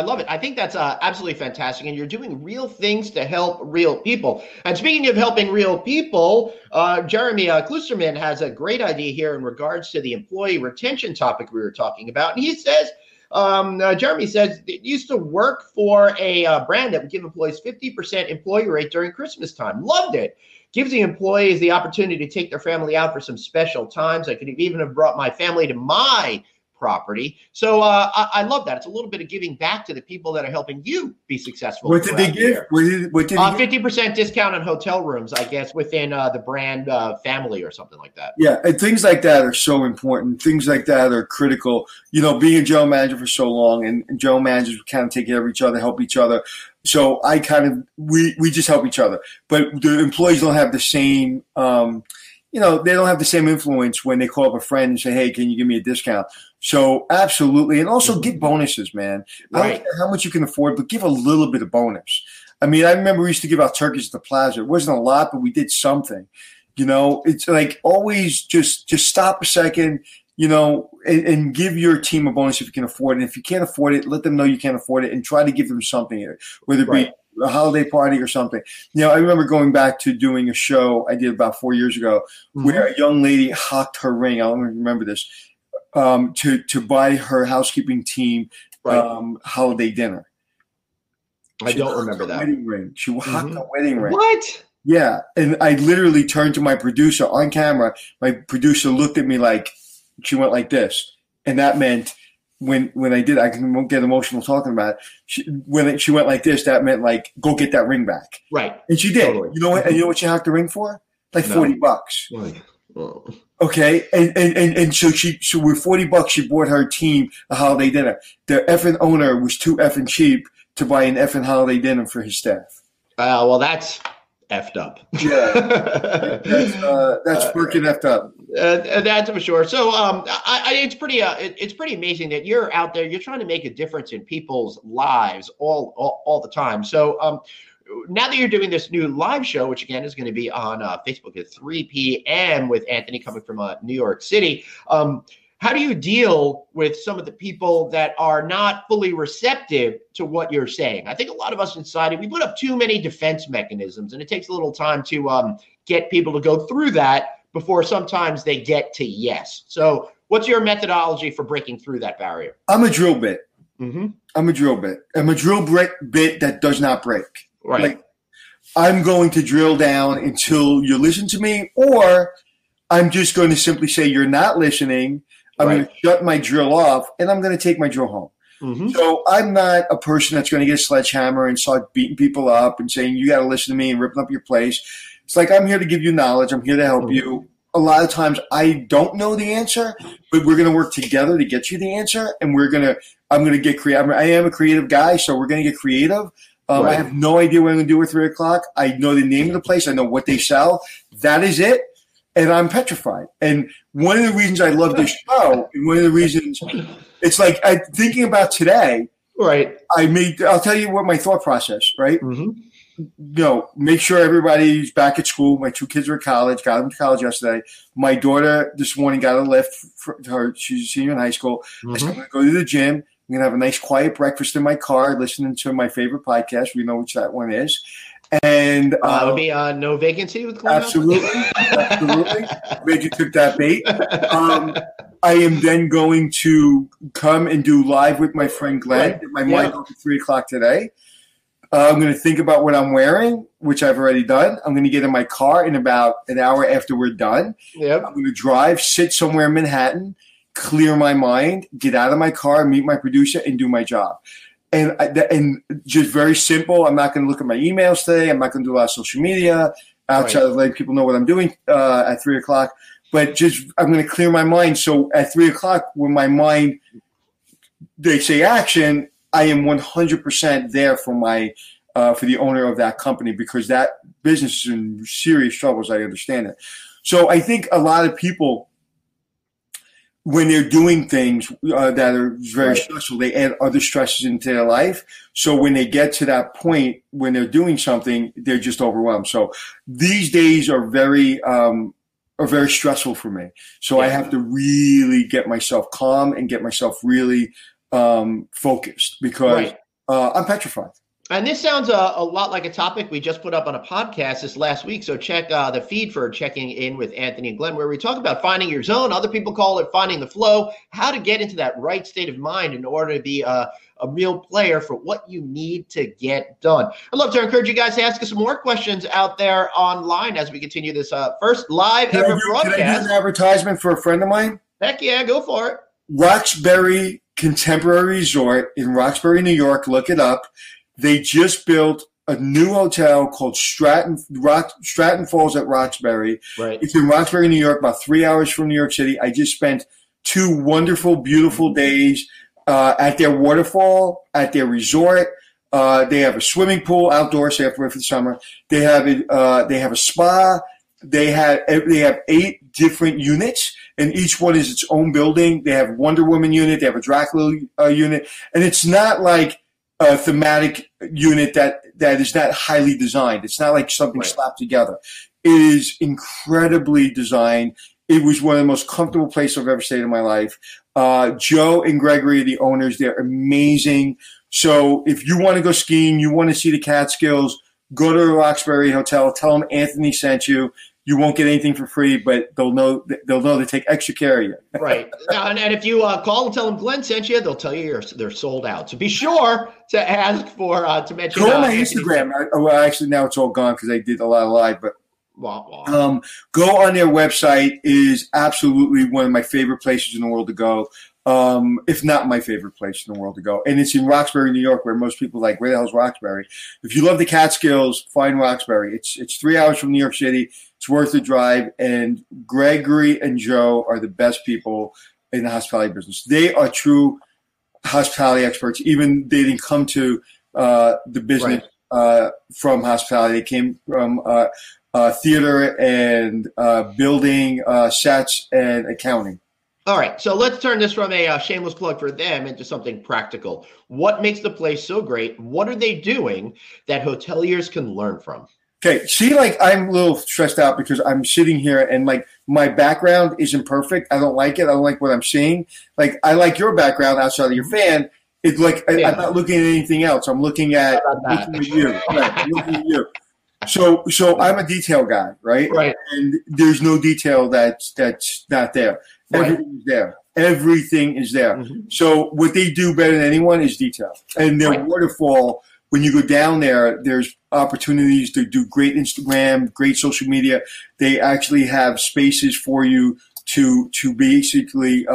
love it. I think that's absolutely fantastic. And you're doing real things to help real people. And speaking of helping real people, Jeremy Klusterman has a great idea here in regards to the employee retention topic we were talking about. And he says, Jeremy says, it used to work for a brand that would give employees 50% employee rate during Christmas time. Loved it. Gives the employees the opportunity to take their family out for some special times. I could even have brought my family to my property. So I love that. It's a little bit of giving back to the people that are helping you be successful. What did they give? What did 50% discount on hotel rooms, I guess, within the brand family or something like that. Yeah, and things like that are so important. Things like that are critical. Being a general manager for so long, and general managers kind of take care of each other, help each other. So we just help each other. But the employees don't have the same they don't have the same influence when they call up a friend and say, hey, can you give me a discount? So absolutely. And also give bonuses, man. I don't care how much you can afford, but give a little bit of bonus. I mean, I remember we used to give out turkeys at the plaza. It wasn't a lot, but we did something. It's like always just stop a second, and give your team a bonus if you can afford it. If you can't afford it, let them know you can't afford it and try to give them something, whether it be a holiday party or something. I remember going back to doing a show I did about 4 years ago where a young lady hocked her ring. I don't remember this, to buy her housekeeping team holiday dinner. I don't remember that. Wedding ring. She hocked a wedding ring. What? Yeah. And I literally turned to my producer on camera. My producer looked at me like, she went like this. And that meant when I did, I can get emotional talking about it. When she went like this, that meant like, go get that ring back. Right. And she did. Totally. You know what? And you know what she hocked the ring for? Like $40. Oh. Okay. And so with $40, she bought her team a holiday dinner. The effing owner was too effing cheap to buy an effing holiday dinner for his staff. Well, that's effed up. Yeah. That's freaking effed up. That's for sure. So it's pretty amazing that you're out there. You're trying to make a difference in people's lives all the time. So now that you're doing this new live show, which again is going to be on Facebook at 3 p.m. with Anthony coming from New York City, how do you deal with some of the people that are not fully receptive to what you're saying? I think a lot of us in society, we put up too many defense mechanisms, and it takes a little time to get people to go through that before sometimes they get to yes. So what's your methodology for breaking through that barrier? I'm a drill bit. Mm-hmm. I'm a drill bit. I'm a drill bit that does not break. Right. Like, I'm going to drill down until you listen to me, or I'm just going to simply say you're not listening. I'm going to shut my drill off, and I'm going to take my drill home. Mm-hmm. So I'm not a person that's going to get a sledgehammer and start beating people up and saying, you got to listen to me and ripping up your place. It's like, I'm here to give you knowledge. I'm here to help you. A lot of times I don't know the answer, but we're going to work together to get you the answer. And I'm going to get creative. I am a creative guy, so we're going to get creative. I have no idea what I'm going to do at 3 o'clock. I know the name of the place. I know what they sell. That is it. And I'm petrified. And one of the reasons I love this show, and one of the reasons it's like I'm thinking about today. Right. I'll tell you what my thought process, right? Mm-hmm. Make sure everybody's back at school. My 2 kids are at college, got them to college yesterday. My daughter this morning got a lift for her. She's a senior in high school. Mm-hmm. I said, I'm going to go to the gym. I'm going to have a nice quiet breakfast in my car, listening to my favorite podcast. We know which that one is. And it would be No Vacancy with Glenn. Absolutely. Absolutely. Glad you took that bait. I am then going to come and do live with my friend Glenn. My mic at 3 o'clock today. I'm going to think about what I'm wearing, which I've already done. I'm going to get in my car in about an hour after we're done. Yep. I'm going to drive, sit somewhere in Manhattan, clear my mind, get out of my car, meet my producer, and do my job. And just very simple. I'm not going to look at my emails today. I'm not going to do a lot of social media outside of letting people know what I'm doing at 3 o'clock. But I'm going to clear my mind. So at 3 o'clock, when my mind, they say action, I am 100% there for for the owner of that company, because that business is in serious trouble, as I understand it. So I think a lot of people, when they're doing things that are very stressful, they add other stresses into their life. So when they get to that point, when they're doing something, they're just overwhelmed. So these days are very stressful for me. So I have to really get myself calm and get myself really focused, because I'm petrified. And this sounds a lot like a topic we just put up on a podcast this last week. So check the feed for Checking In with Anthony and Glenn, where we talk about finding your zone. Other people call it finding the flow, how to get into that right state of mind in order to be a real player for what you need to get done. I'd love to encourage you guys to ask us some more questions out there online as we continue this first live ever broadcast. Can I do an advertisement for a friend of mine? Heck yeah, go for it. Roxbury Contemporary Resort in Roxbury, New York. Look it up. They just built a new hotel called Stratton Falls at Roxbury. Right. It's in Roxbury, New York, about 3 hours from New York City. I just spent 2 wonderful, beautiful days at their waterfall, at their resort. They have a swimming pool outdoors, so you have to wait for the summer. They have a spa. They have 8 different units, and each one is its own building. They have a Wonder Woman unit. They have a Dracula unit, and it's not like a thematic unit that is not highly designed. It's not like something slapped together. It is incredibly designed. It was one of the most comfortable places I've ever stayed in my life. Joe and Gregory, the owners, they're amazing. So if you want to go skiing, you want to see the Catskills, go to the Roxbury Hotel, tell them Anthony sent you. You won't get anything for free, but they'll know to take extra care of you. Right. And if you call and tell them Glenn sent you, they'll tell you they're sold out. So be sure to ask for to mention. Go on my Instagram. Actually, now it's all gone because I did a lot of live. But go on their website. Is absolutely one of my favorite places in the world to go. If not my favorite place in the world to go. And it's in Roxbury, New York, where most people are like, where the hell's Roxbury? If you love the Catskills, find Roxbury. It's 3 hours from New York City. It's worth the drive. And Gregory and Joe are the best people in the hospitality business. They are true hospitality experts. Even they didn't come to the business from hospitality. They came from theater and building sets and accounting. All right, so let's turn this from a shameless plug for them into something practical. What makes the place so great? What are they doing that hoteliers can learn from? Okay, see, like I'm a little stressed out because I'm sitting here and like my background isn't perfect. I don't like it. I don't like what I'm seeing. Like I like your background outside of your fan. It's like I'm not looking at anything else. I'm looking at you. Right, I'm looking at you. So I'm a detail guy, right? Right. And there's no detail that's not there. Right. Everything is there. Everything is there. Mm-hmm. So what they do better than anyone is detail. And their Right. waterfall, when you go down there, there's opportunities to do great Instagram, great social media. They actually have spaces for you to basically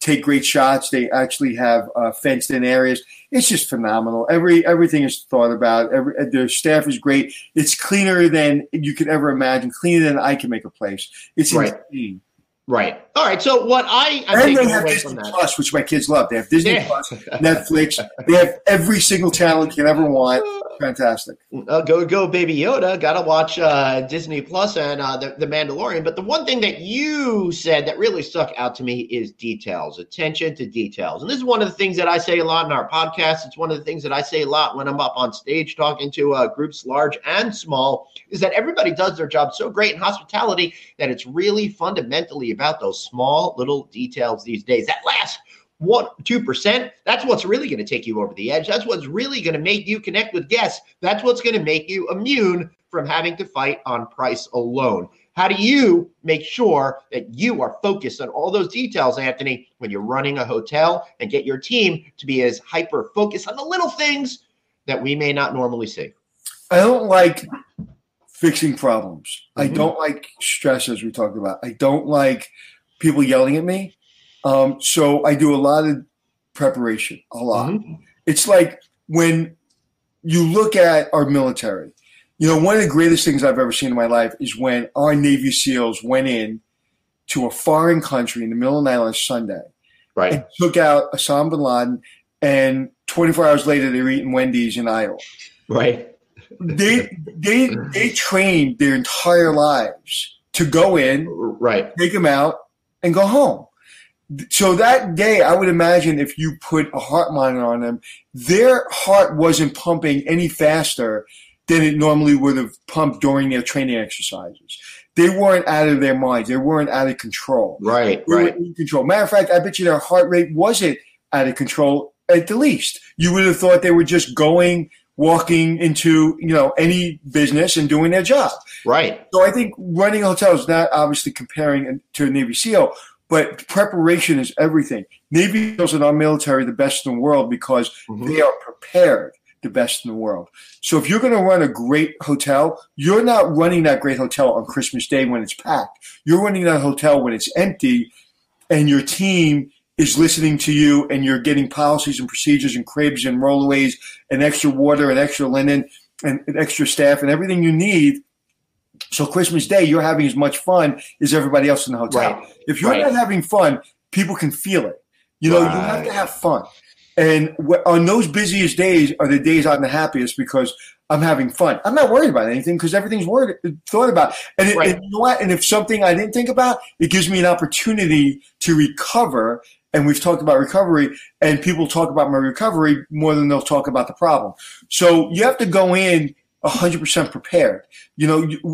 take great shots. They actually have fenced in areas. It's just phenomenal. Everything is thought about. Their staff is great. It's cleaner than you could ever imagine. Cleaner than I can make a place. It's Right. insane. Right. All right. So what I'm And taking they have away Disney from that. Plus, which my kids love. They have Disney Yeah. Plus, Netflix. They have every single channel you can ever want. Fantastic. Go Baby Yoda. Got to watch Disney Plus and the Mandalorian. But the one thing that you said that really stuck out to me is details, attention to details. And this is one of the things that I say a lot in our podcast. It's one of the things that I say a lot when I'm up on stage talking to groups large and small, is that everybody does their job so great in hospitality that it's really fundamentally about those small little details these days. That last 1-2%, that's what's really going to take you over the edge. That's what's really going to make you connect with guests. That's what's going to make you immune from having to fight on price alone. How do you make sure that you are focused on all those details, Anthony, when you're running a hotel, and get your team to be as hyper focused on the little things that we may not normally see? I don't like fixing problems. Mm-hmm. I don't like stress, as we talked about. I don't like people yelling at me. So I do a lot of preparation, a lot. Mm-hmm. It's like when you look at our military, one of the greatest things I've ever seen in my life is when our Navy SEALs went in to a foreign country in the middle of the night on a Sunday, right, and took out Osama bin Laden, and 24 hours later they were eating Wendy's in Idle. Right. They trained their entire lives to go in, right, take them out, and go home. So that day, I would imagine if you put a heart monitor on them, their heart wasn't pumping any faster than it normally would have pumped during their training exercises. They weren't out of their minds. They weren't out of control. Right, They right. were in control. Matter of fact, I bet you their heart rate wasn't out of control at the least. You would have thought they were just walking into, any business and doing their job. Right. So I think running a hotel is not obviously comparing to a Navy SEAL, but preparation is everything. Navy SEALs in our military are the best in the world because they are prepared the best in the world. So if you're going to run a great hotel, you're not running that great hotel on Christmas Day when it's packed. You're running that hotel when it's empty and your team is listening to you and you're getting policies and procedures and cribs and rollaways and extra water and extra linen and extra staff and everything you need. So Christmas Day, you're having as much fun as everybody else in the hotel. Right. If you're not having fun, people can feel it. You have to have fun. And on those busiest days are the days I'm the happiest because I'm having fun. I'm not worried about anything because everything's thought about. And you know what? And if something I didn't think about, it gives me an opportunity to recover. And we've talked about recovery, and people talk about my recovery more than they'll talk about the problem. So you have to go in 100% prepared.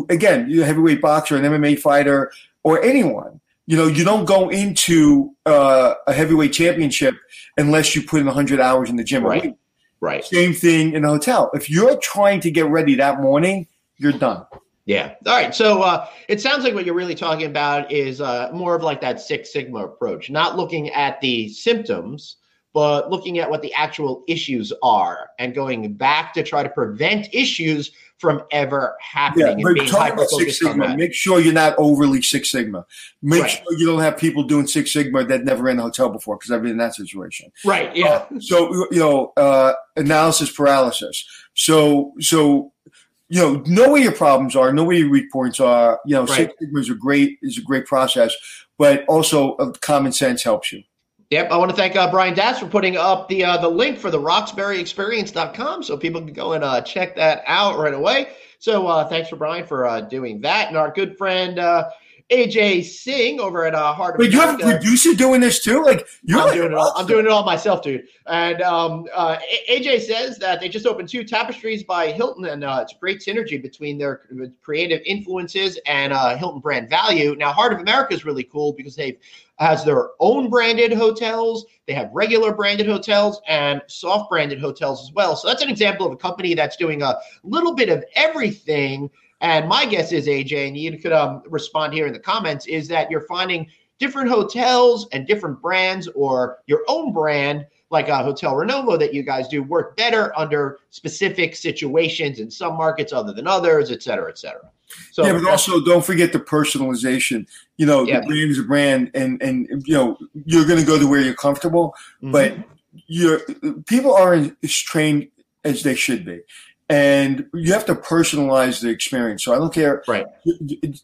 Again, you're a heavyweight boxer, an MMA fighter, or anyone. You don't go into a heavyweight championship unless you put in 100 hours in the gym. Right. Right. Same thing in a hotel. If you're trying to get ready that morning, you're done. Yeah. All right. So it sounds like what you're really talking about is more of like that Six Sigma approach, not looking at the symptoms, but looking at what the actual issues are and going back to try to prevent issues from ever happening and being hyper-focused on that. Make sure you're not overly Six Sigma. Make sure you don't have people doing Six Sigma that never ran a hotel before, because I've been in that situation. Right, yeah. Analysis paralysis. So know where your problems are, know where your weak points are. Six Sigma is a great process, but also common sense helps you. Yep, I want to thank Brian Dass for putting up the link for the RoxburyExperience.com so people can go and check that out right away. So thanks for Brian for doing that. And our good friend AJ Singh over at Heart of But America. you have a producer doing this too? Like I'm doing it all myself, dude. And AJ says that they just opened 2 Tapestries by Hilton, and it's great synergy between their creative influences and Hilton brand value. Now, Heart of America is really cool because they've has their own branded hotels. They have regular branded hotels and soft branded hotels as well. So that's an example of a company that's doing a little bit of everything. And my guess is, AJ, and you could respond here in the comments, is that you're finding different hotels and different brands, or your own brand, like a Hotel Renovo that you guys do, work better under specific situations in some markets other than others, et cetera, et cetera. So, yeah, but also don't forget the personalization. The brand is a brand, and you're going to go to where you're comfortable, but people aren't as trained as they should be. And you have to personalize the experience. So I don't care. Right.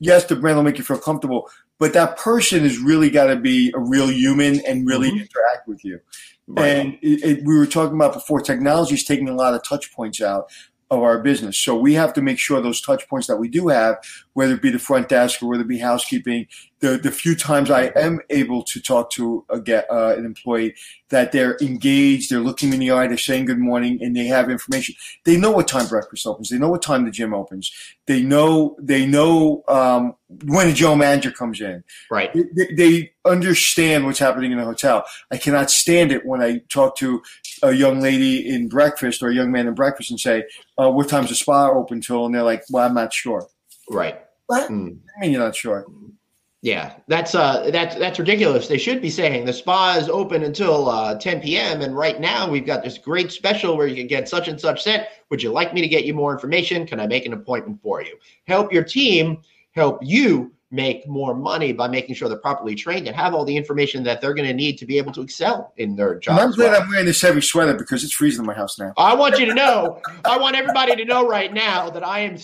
Yes, the brand will make you feel comfortable, but that person has really got to be a real human and really interact with you. Right. And we were talking about before, technology is taking a lot of touch points out of our business. So we have to make sure those touch points that we do have, whether it be the front desk or whether it be housekeeping, the few times I am able to talk to an employee, that they're engaged, they're looking me in the eye, they're saying good morning, and they have information. They know what time breakfast opens. They know what time the gym opens. They know when a general manager comes in. Right. They understand what's happening in the hotel. I cannot stand it when I talk to a young lady in breakfast or a young man in breakfast and say, what time's the spa open till? And they're like, well, I'm not sure. Right. What? I mean, you're not sure. Yeah, that's ridiculous. They should be saying the spa is open until 10 p.m. And right now we've got this great special where you can get such and such set. Would you like me to get you more information? Can I make an appointment for you? Help your team help you make more money by making sure they're properly trained and have all the information that they're going to need to be able to excel in their job. I'm glad I'm wearing this heavy sweater because it's freezing in my house now. I want you to know, I want everybody to know right now that I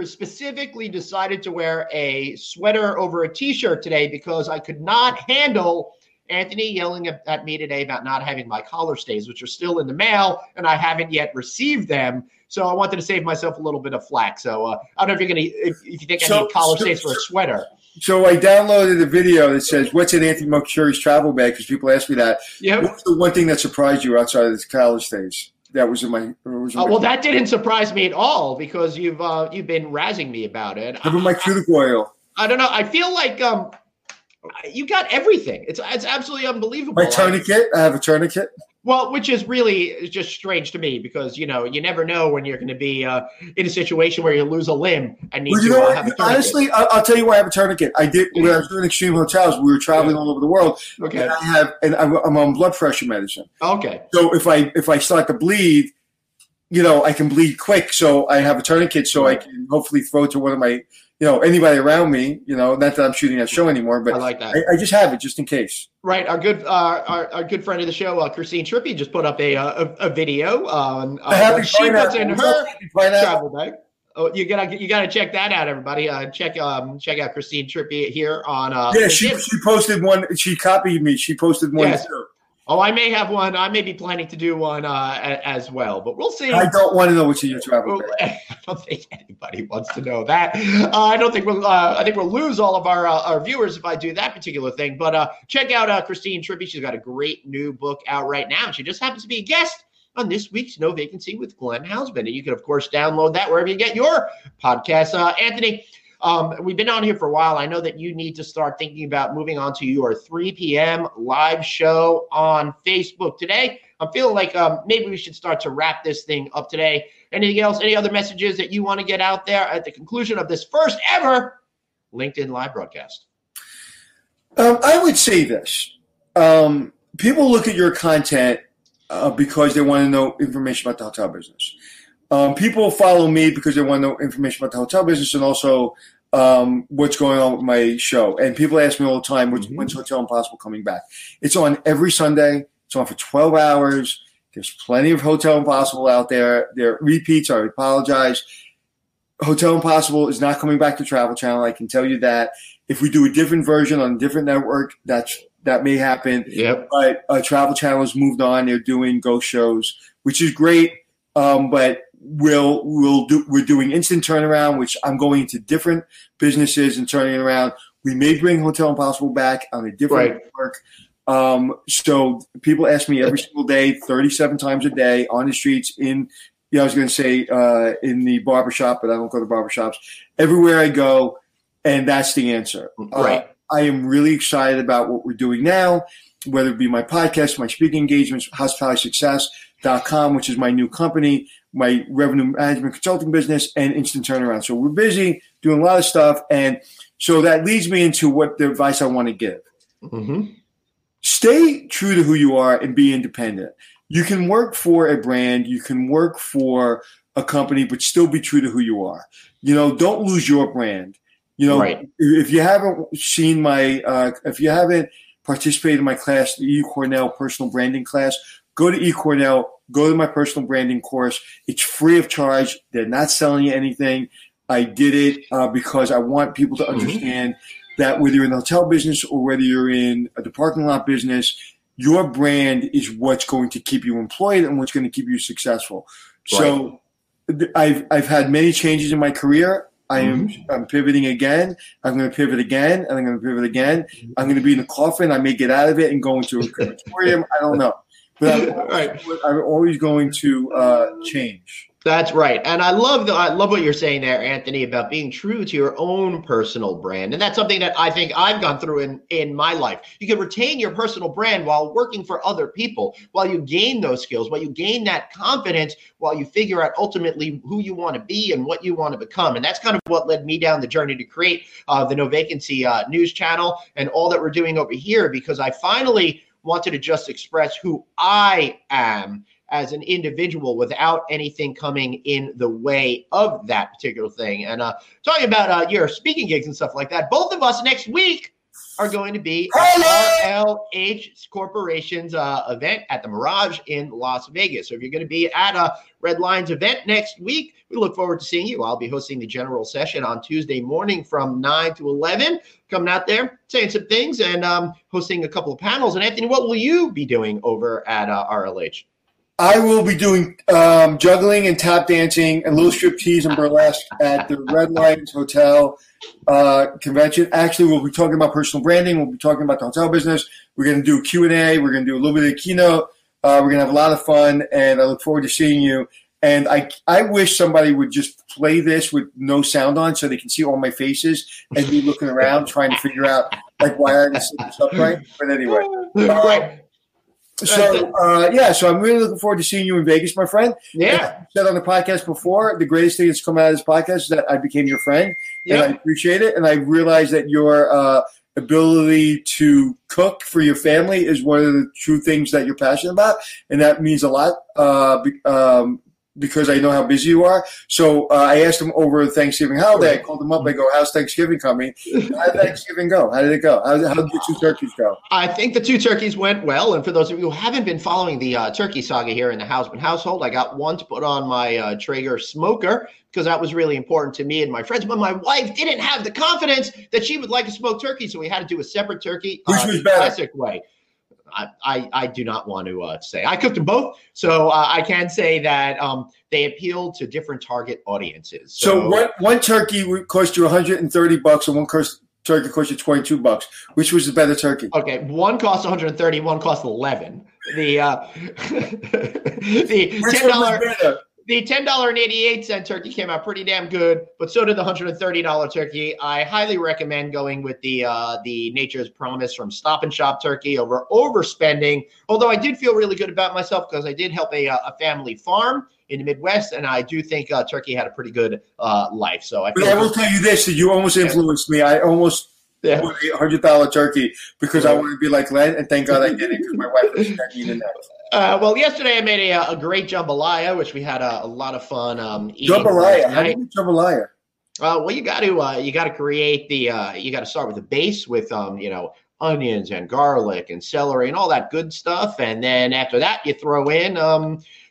specifically decided to wear a sweater over a t-shirt today because I could not handle Anthony yelling at me today about not having my collar stays, which are still in the mail, and I haven't yet received them. So I wanted to save myself a little bit of flack. So I don't know if you're going to, if you think I need collar stays for a sweater. So I downloaded a video that says, what's in Anthony Moksuri's travel bag? Because people ask me that. Yep. What's the one thing that surprised you outside of the collar stays? That was in my. Well, that didn't surprise me at all because you've been razzing me about it. How about my cuticle oil? I don't know. I feel like you got everything. It's absolutely unbelievable. My tourniquet. I have a tourniquet. Well, which is really just strange to me because, you never know when you're going to be in a situation where you lose a limb and need to have a tourniquet. Honestly, I'll tell you why I have a tourniquet. I did when I was doing Extreme Hotels. We were traveling all over the world. Okay. And I'm on blood pressure medicine. Okay. So if I start to bleed, I can bleed quick. So I have a tourniquet so I can hopefully throw it to one of my, anybody around me, not that I'm shooting that show anymore, but I like that. I just have it just in case. Right. Our good friend of the show, Christine Trippi, just put up a video on she puts in her travel bag. Oh, you gotta check that out, everybody. Check out Christine Trippi here on. She posted one. She copied me. She posted one too. Oh, I may have one. I may be planning to do one as well, but we'll see. I don't want to know what's in your travel bag. I don't think anybody wants to know that. I don't think we'll. I think we'll lose all of our viewers if I do that particular thing. But check out Christine Trippi. She's got a great new book out right now. She just happens to be a guest on this week's No Vacancy with Glenn Hausman, and you can of course download that wherever you get your podcasts. Anthony. We've been on here for a while. I know that you need to start thinking about moving on to your 3 p.m. live show on Facebook today. I'm feeling like maybe we should start to wrap this thing up today. Anything else? Any other messages that you want to get out there at the conclusion of this first ever LinkedIn live broadcast? I would say this. People look at your content because they want to know information about the hotel business. People follow me because they want to know information about the hotel business and also what's going on with my show. And people ask me all the time, when's Hotel Impossible coming back? It's on every Sunday. It's on for 12 hours. There's plenty of Hotel Impossible out there. There are repeats. I apologize. Hotel Impossible is not coming back to Travel Channel. I can tell you that. If we do a different version on a different network, that may happen. Yep. But Travel Channel has moved on. They're doing ghost shows, which is great. But we're doing instant turnaround, which I'm going into different businesses and turning it around. We may bring Hotel Impossible back on a different network. So people ask me every single day, 37 times a day on the streets in the barbershop, but I don't go to barbershops. Everywhere I go, and that's the answer. Right. I am really excited about what we're doing now, whether it be my podcast, my speaking engagements, hospitalitysuccess.com, which is my new company, my revenue management consulting business, and Instant Turnaround. So we're busy doing a lot of stuff. And so that leads me into what the advice I want to give. Mm-hmm. Stay true to who you are and be independent. You can work for a brand, you can work for a company, but still be true to who you are. Don't lose your brand. If you haven't seen if you haven't participated in my class, the eCornell personal branding class, go to eCornell, go to my personal branding course. It's free of charge. They're not selling you anything. I did it because I want people to understand that whether you're in the hotel business or whether you're in the parking lot business, your brand is what's going to keep you employed and what's going to keep you successful. Right. So I've had many changes in my career. I'm pivoting again. I'm going to pivot again, and I'm going to pivot again. I'm going to be in the coffin. I may get out of it and go into a crematorium. I don't know. But I'm always going to change. That's right. And I love what you're saying there, Anthony, about being true to your own personal brand. And that's something that I think I've gone through in my life. You can retain your personal brand while working for other people, while you gain those skills, while you gain that confidence, while you figure out ultimately who you want to be and what you want to become. And that's kind of what led me down the journey to create the No Vacancy news channel and all that we're doing over here, because I finally wanted to just express who I am as an individual without anything coming in the way of that particular thing. And talking about your speaking gigs and stuff like that, both of us next week are going to be at RLH Corporation's event at the Mirage in Las Vegas. So if you're going to be at a Red Lions event next week, we look forward to seeing you. I'll be hosting the general session on Tuesday morning from 9 to 11, coming out there, saying some things, and hosting a couple of panels. And Anthony, what will you be doing over at RLH? I will be doing juggling and tap dancing and little striptease and burlesque at the Red Lions Hotel convention. Actually, we'll be talking about personal branding. We'll be talking about the hotel business. We're going to do a Q&A. We're going to do a little bit of a keynote. We're going to have a lot of fun, and I look forward to seeing you. And I wish somebody would just play this with no sound on so they can see all my faces and me looking around trying to figure out why I didn't set this up right. But anyway. Right. So I'm really looking forward to seeing you in Vegas, my friend. Yeah. As I said on the podcast before, the greatest thing that's come out of this podcast is that I became your friend, and I appreciate it. And I realize that your ability to cook for your family is one of the true things that you're passionate about, and that means a lot because I know how busy you are. So I asked him over Thanksgiving holiday. I called him up. I go, "How's Thanksgiving coming? How did Thanksgiving go? How did it go? How did the 2 turkeys go?" I think the 2 turkeys went well. And for those of you who haven't been following the turkey saga here in the Hausman household, I got one to put on my Traeger smoker because that was really important to me and my friends. But my wife didn't have the confidence that she would like a smoked turkey, so we had to do a separate turkey. Which was better? Classic way. I do not want to say. I cooked them both, so I can say that they appealed to different target audiences. So one turkey would cost you $130, and one turkey cost you $22. Which was the better turkey? Okay, one cost $130, one cost $11. The $10. The $10.88 turkey came out pretty damn good, but so did the $130 turkey. I highly recommend going with the Nature's Promise from Stop and Shop turkey over overspending. Although I did feel really good about myself because I did help a family farm in the Midwest, and I do think turkey had a pretty good life. So I will tell you this: that you almost influenced me. I almost bought a $100 turkey because I wanted to be like Len, and thank God I did it because my wife was eating that. Well, yesterday I made a great jambalaya, which we had a lot of fun eating. Jambalaya? How do you make jambalaya? Well, you got to create you got to start with the base with onions and garlic and celery and all that good stuff, and then after that you throw in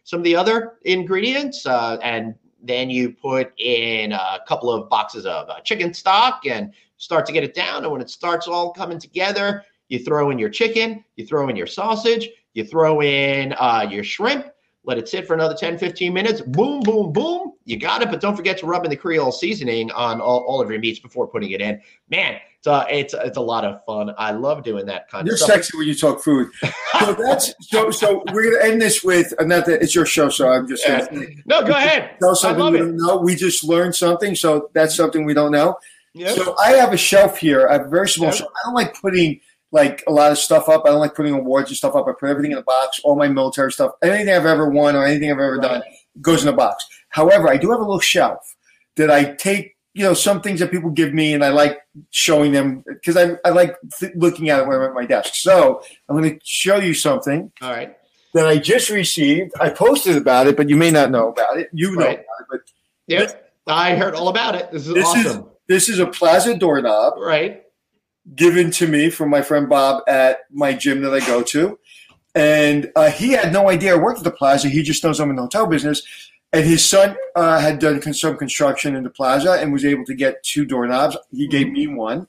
some of the other ingredients, and then you put in a couple of boxes of chicken stock and start to get it down. And when it starts all coming together, you throw in your chicken, you throw in your sausage. You throw in your shrimp, let it sit for another 10, 15 minutes. Boom, boom, boom. You got it. But don't forget to rub in the Creole seasoning on all of your meats before putting it in. Man, it's a lot of fun. I love doing that kind of stuff. You're sexy when you talk food. So we're going to end this with, not that it's your show, so I'm just saying. No, go ahead. Tell something we don't know. We just learned something, so that's something we don't know. Yep. So I have a shelf here. I have a very small shelf. I don't like putting like a lot of stuff up. I don't like putting awards and stuff up. I put everything in a box, all my military stuff. Anything I've ever won or anything I've ever done goes in a box. However, I do have a little shelf that I take, some things that people give me and I like showing them because I like looking at it when I'm at my desk. So I'm going to show you something. All right. That I just received. I posted about it, but you may not know about it. You know about it. But yep. I heard all about it. This is awesome. This is a Plaza doorknob. Right. Given to me from my friend Bob at my gym that I go to. And he had no idea I worked at the Plaza. He just knows I'm in the hotel business. And his son had done some construction in the Plaza and was able to get 2 doorknobs. He gave me one.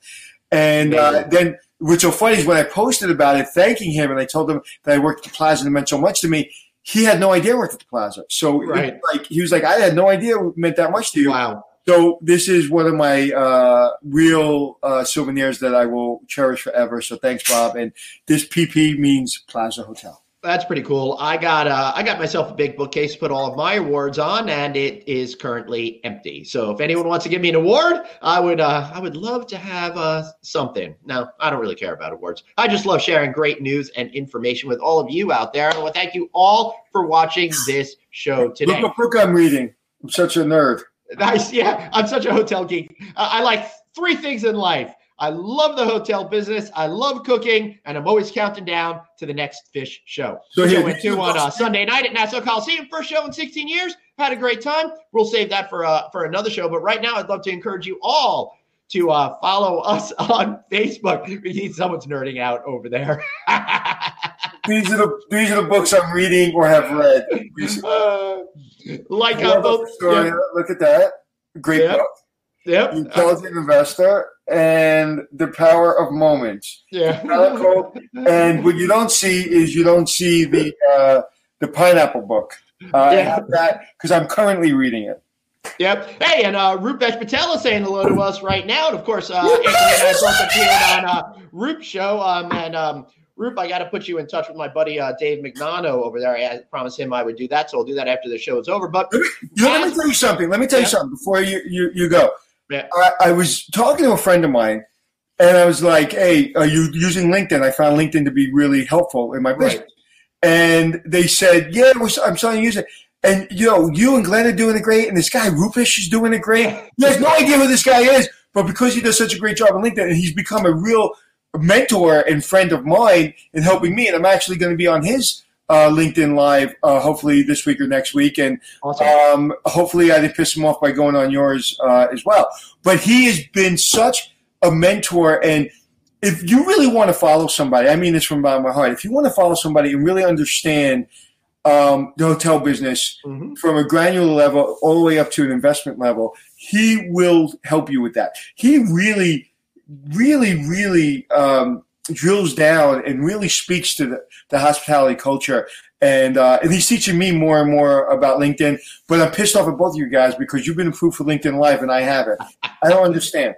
And then what's so funny is when I posted about it, thanking him, and I told him that I worked at the Plaza and it meant so much to me, he had no idea I worked at the Plaza. So he was like, I had no idea it meant that much to you. Wow. So this is one of my real souvenirs that I will cherish forever. So thanks, Bob. And this PP means Plaza Hotel. That's pretty cool. I got myself a big bookcase to put all of my awards on, and it is currently empty. So if anyone wants to give me an award, I would love to have something. No, I don't really care about awards. I just love sharing great news and information with all of you out there. And I want to thank you all for watching this show today. Look what book I'm reading. I'm such a nerd. Nice. Yeah, I'm such a hotel geek. I like 3 things in life. I love the hotel business. I love cooking, and I'm always counting down to the next Fish show. So we went to on Sunday night at Nassau Coliseum. First show in 16 years. Had a great time. We'll save that for another show. But right now, I'd love to encourage you all to follow us on Facebook. Someone's nerding out over there. These are the books I'm reading or have read. Both. Look at that. Great book. Yep. The Intelligent Investor and The Power of Moments. Yeah. And what you don't see is the pineapple book. I have that because I'm currently reading it. Yep. Hey, and Rupesh Patel is saying hello to us right now. And of course, Anthony and I both appeared on Roop's show. Roop, I got to put you in touch with my buddy Dave Magnano over there. I promised him I would do that, so I'll do that after the show is over. But let me tell you something. Before you go. Yeah. I was talking to a friend of mine, and I was like, "Hey, are you using LinkedIn?" I found LinkedIn to be really helpful in my business. Right. And they said, "Yeah, I'm starting to use it." And you and Glenn are doing it great, and this guy Rupesh is doing it great. He has no idea who this guy is, but because he does such a great job on LinkedIn, and he's become a real mentor and friend of mine in helping me, and I'm actually going to be on his LinkedIn Live hopefully this week or next week, and awesome. Hopefully I didn't piss him off by going on yours as well. But he has been such a mentor, and if you really want to follow somebody, I mean this from the bottom of my heart, if you want to follow somebody and really understand the hotel business from a granular level all the way up to an investment level, he will help you with that. He really drills down and really speaks to the hospitality culture. And he's teaching me more and more about LinkedIn. But I'm pissed off at both of you guys because you've been approved for LinkedIn Live and I haven't. I don't understand.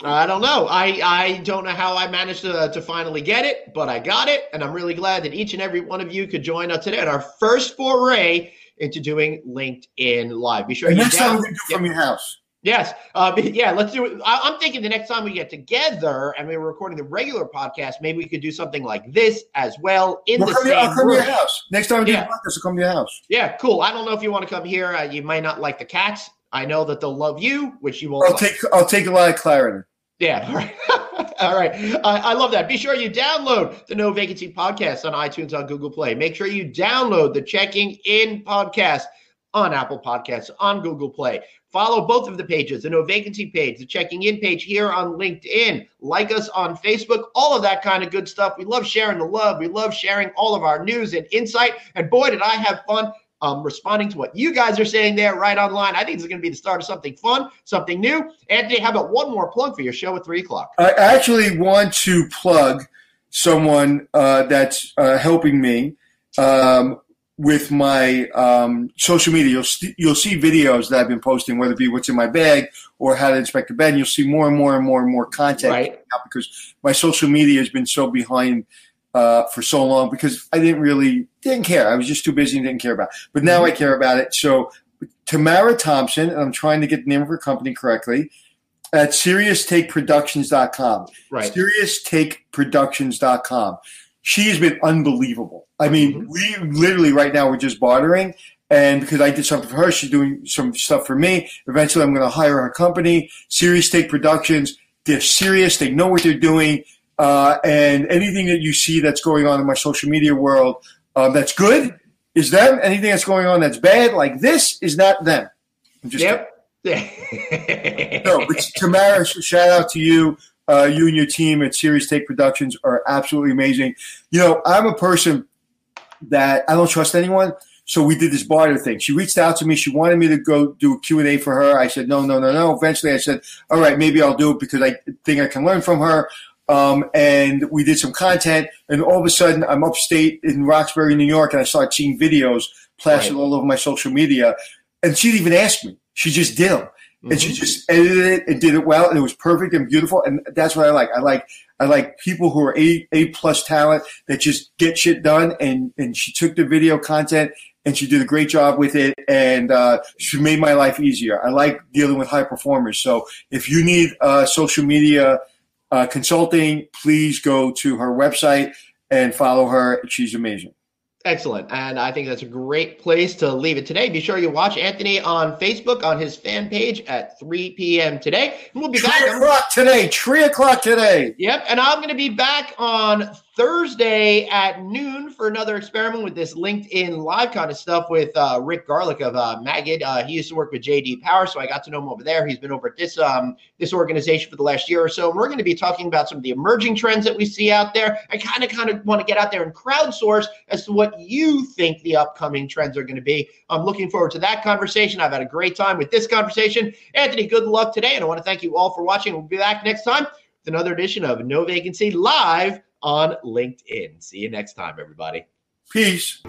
I don't know. I don't know how I managed to finally get it, but I got it. And I'm really glad that each and every one of you could join us today on our first foray into doing LinkedIn Live. Be sure and next time we can do it from your house. Yes. Let's do it. I'm thinking the next time we get together and we're recording the regular podcast, maybe we could do something like this as well I'll come to your house. Next time we do the podcast, I'll come to your house. Yeah, cool. I don't know if you want to come here. You might not like the cats. I know that they'll love you, which you won't. I'll take a lot of clarity. Yeah. All right. All right. I love that. Be sure you download the No Vacancy podcast on iTunes, on Google Play. Make sure you download the Checking In podcast on Apple Podcasts, on Google Play. Follow both of the pages, the No Vacancy page, the Checking In page here on LinkedIn. Like us on Facebook, all of that kind of good stuff. We love sharing the love. We love sharing all of our news and insight. And boy, did I have fun responding to what you guys are saying there right online. I think this is going to be the start of something fun, something new. Anthony, how about one more plug for your show at 3 o'clock? I actually want to plug someone that's helping me. with my social media, you'll see videos that I've been posting, whether it be what's in my bag or how to inspect a bed. And you'll see more and more and more and more content right out because my social media has been so behind for so long because I didn't care. I was just too busy and didn't care about it. But now I care about it. So Tamara Thompson, and I'm trying to get the name of her company correctly, at SeriousTakeProductions.com. Right. SeriousTakeProductions.com. She has been unbelievable. I mean, we literally right now we're just bartering. And because I did something for her, she's doing some stuff for me. Eventually, I'm going to hire her company, Serious Take Productions. They're serious. They know what they're doing. And anything that you see that's going on in my social media world that's good is them. Anything that's going on that's bad, like this, is not them. I'm just yep. No, but Tamara, shout out to you. You and your team at Serious Take Productions are absolutely amazing. You know, I'm a person that I don't trust anyone. So we did this barter thing. She reached out to me. She wanted me to go do a Q&A for her. I said, no. Eventually I said, all right, maybe I'll do it because I think I can learn from her. And we did some content. And all of a sudden I'm upstate in Roxbury, New York, and I started seeing videos plastered all over my social media. And she didn't even ask me. She just did them. And she just edited it and did it well, and it was perfect and beautiful. And that's what I like. I like people who are A+ talent that just get shit done. And she took the video content and she did a great job with it. And she made my life easier. I like dealing with high performers. So if you need social media consulting, please go to her website and follow her. She's amazing. Excellent. And I think that's a great place to leave it today. Be sure you watch Anthony on Facebook on his fan page at 3 p.m. today. And we'll be back. 3 o'clock today. Yep. And I'm going to be back on Thursday at noon for another experiment with this LinkedIn live kind of stuff with Rick Garlick of Magid. He used to work with JD Power, so I got to know him over there. He's been over at this organization for the last year or so. And we're going to be talking about some of the emerging trends that we see out there. I kind of want to get out there and crowdsource as to what you think the upcoming trends are going to be. I'm looking forward to that conversation. I've had a great time with this conversation. Anthony, good luck today. And I want to thank you all for watching. We'll be back next time with another edition of No Vacancy Live on LinkedIn. See you next time, everybody. Peace.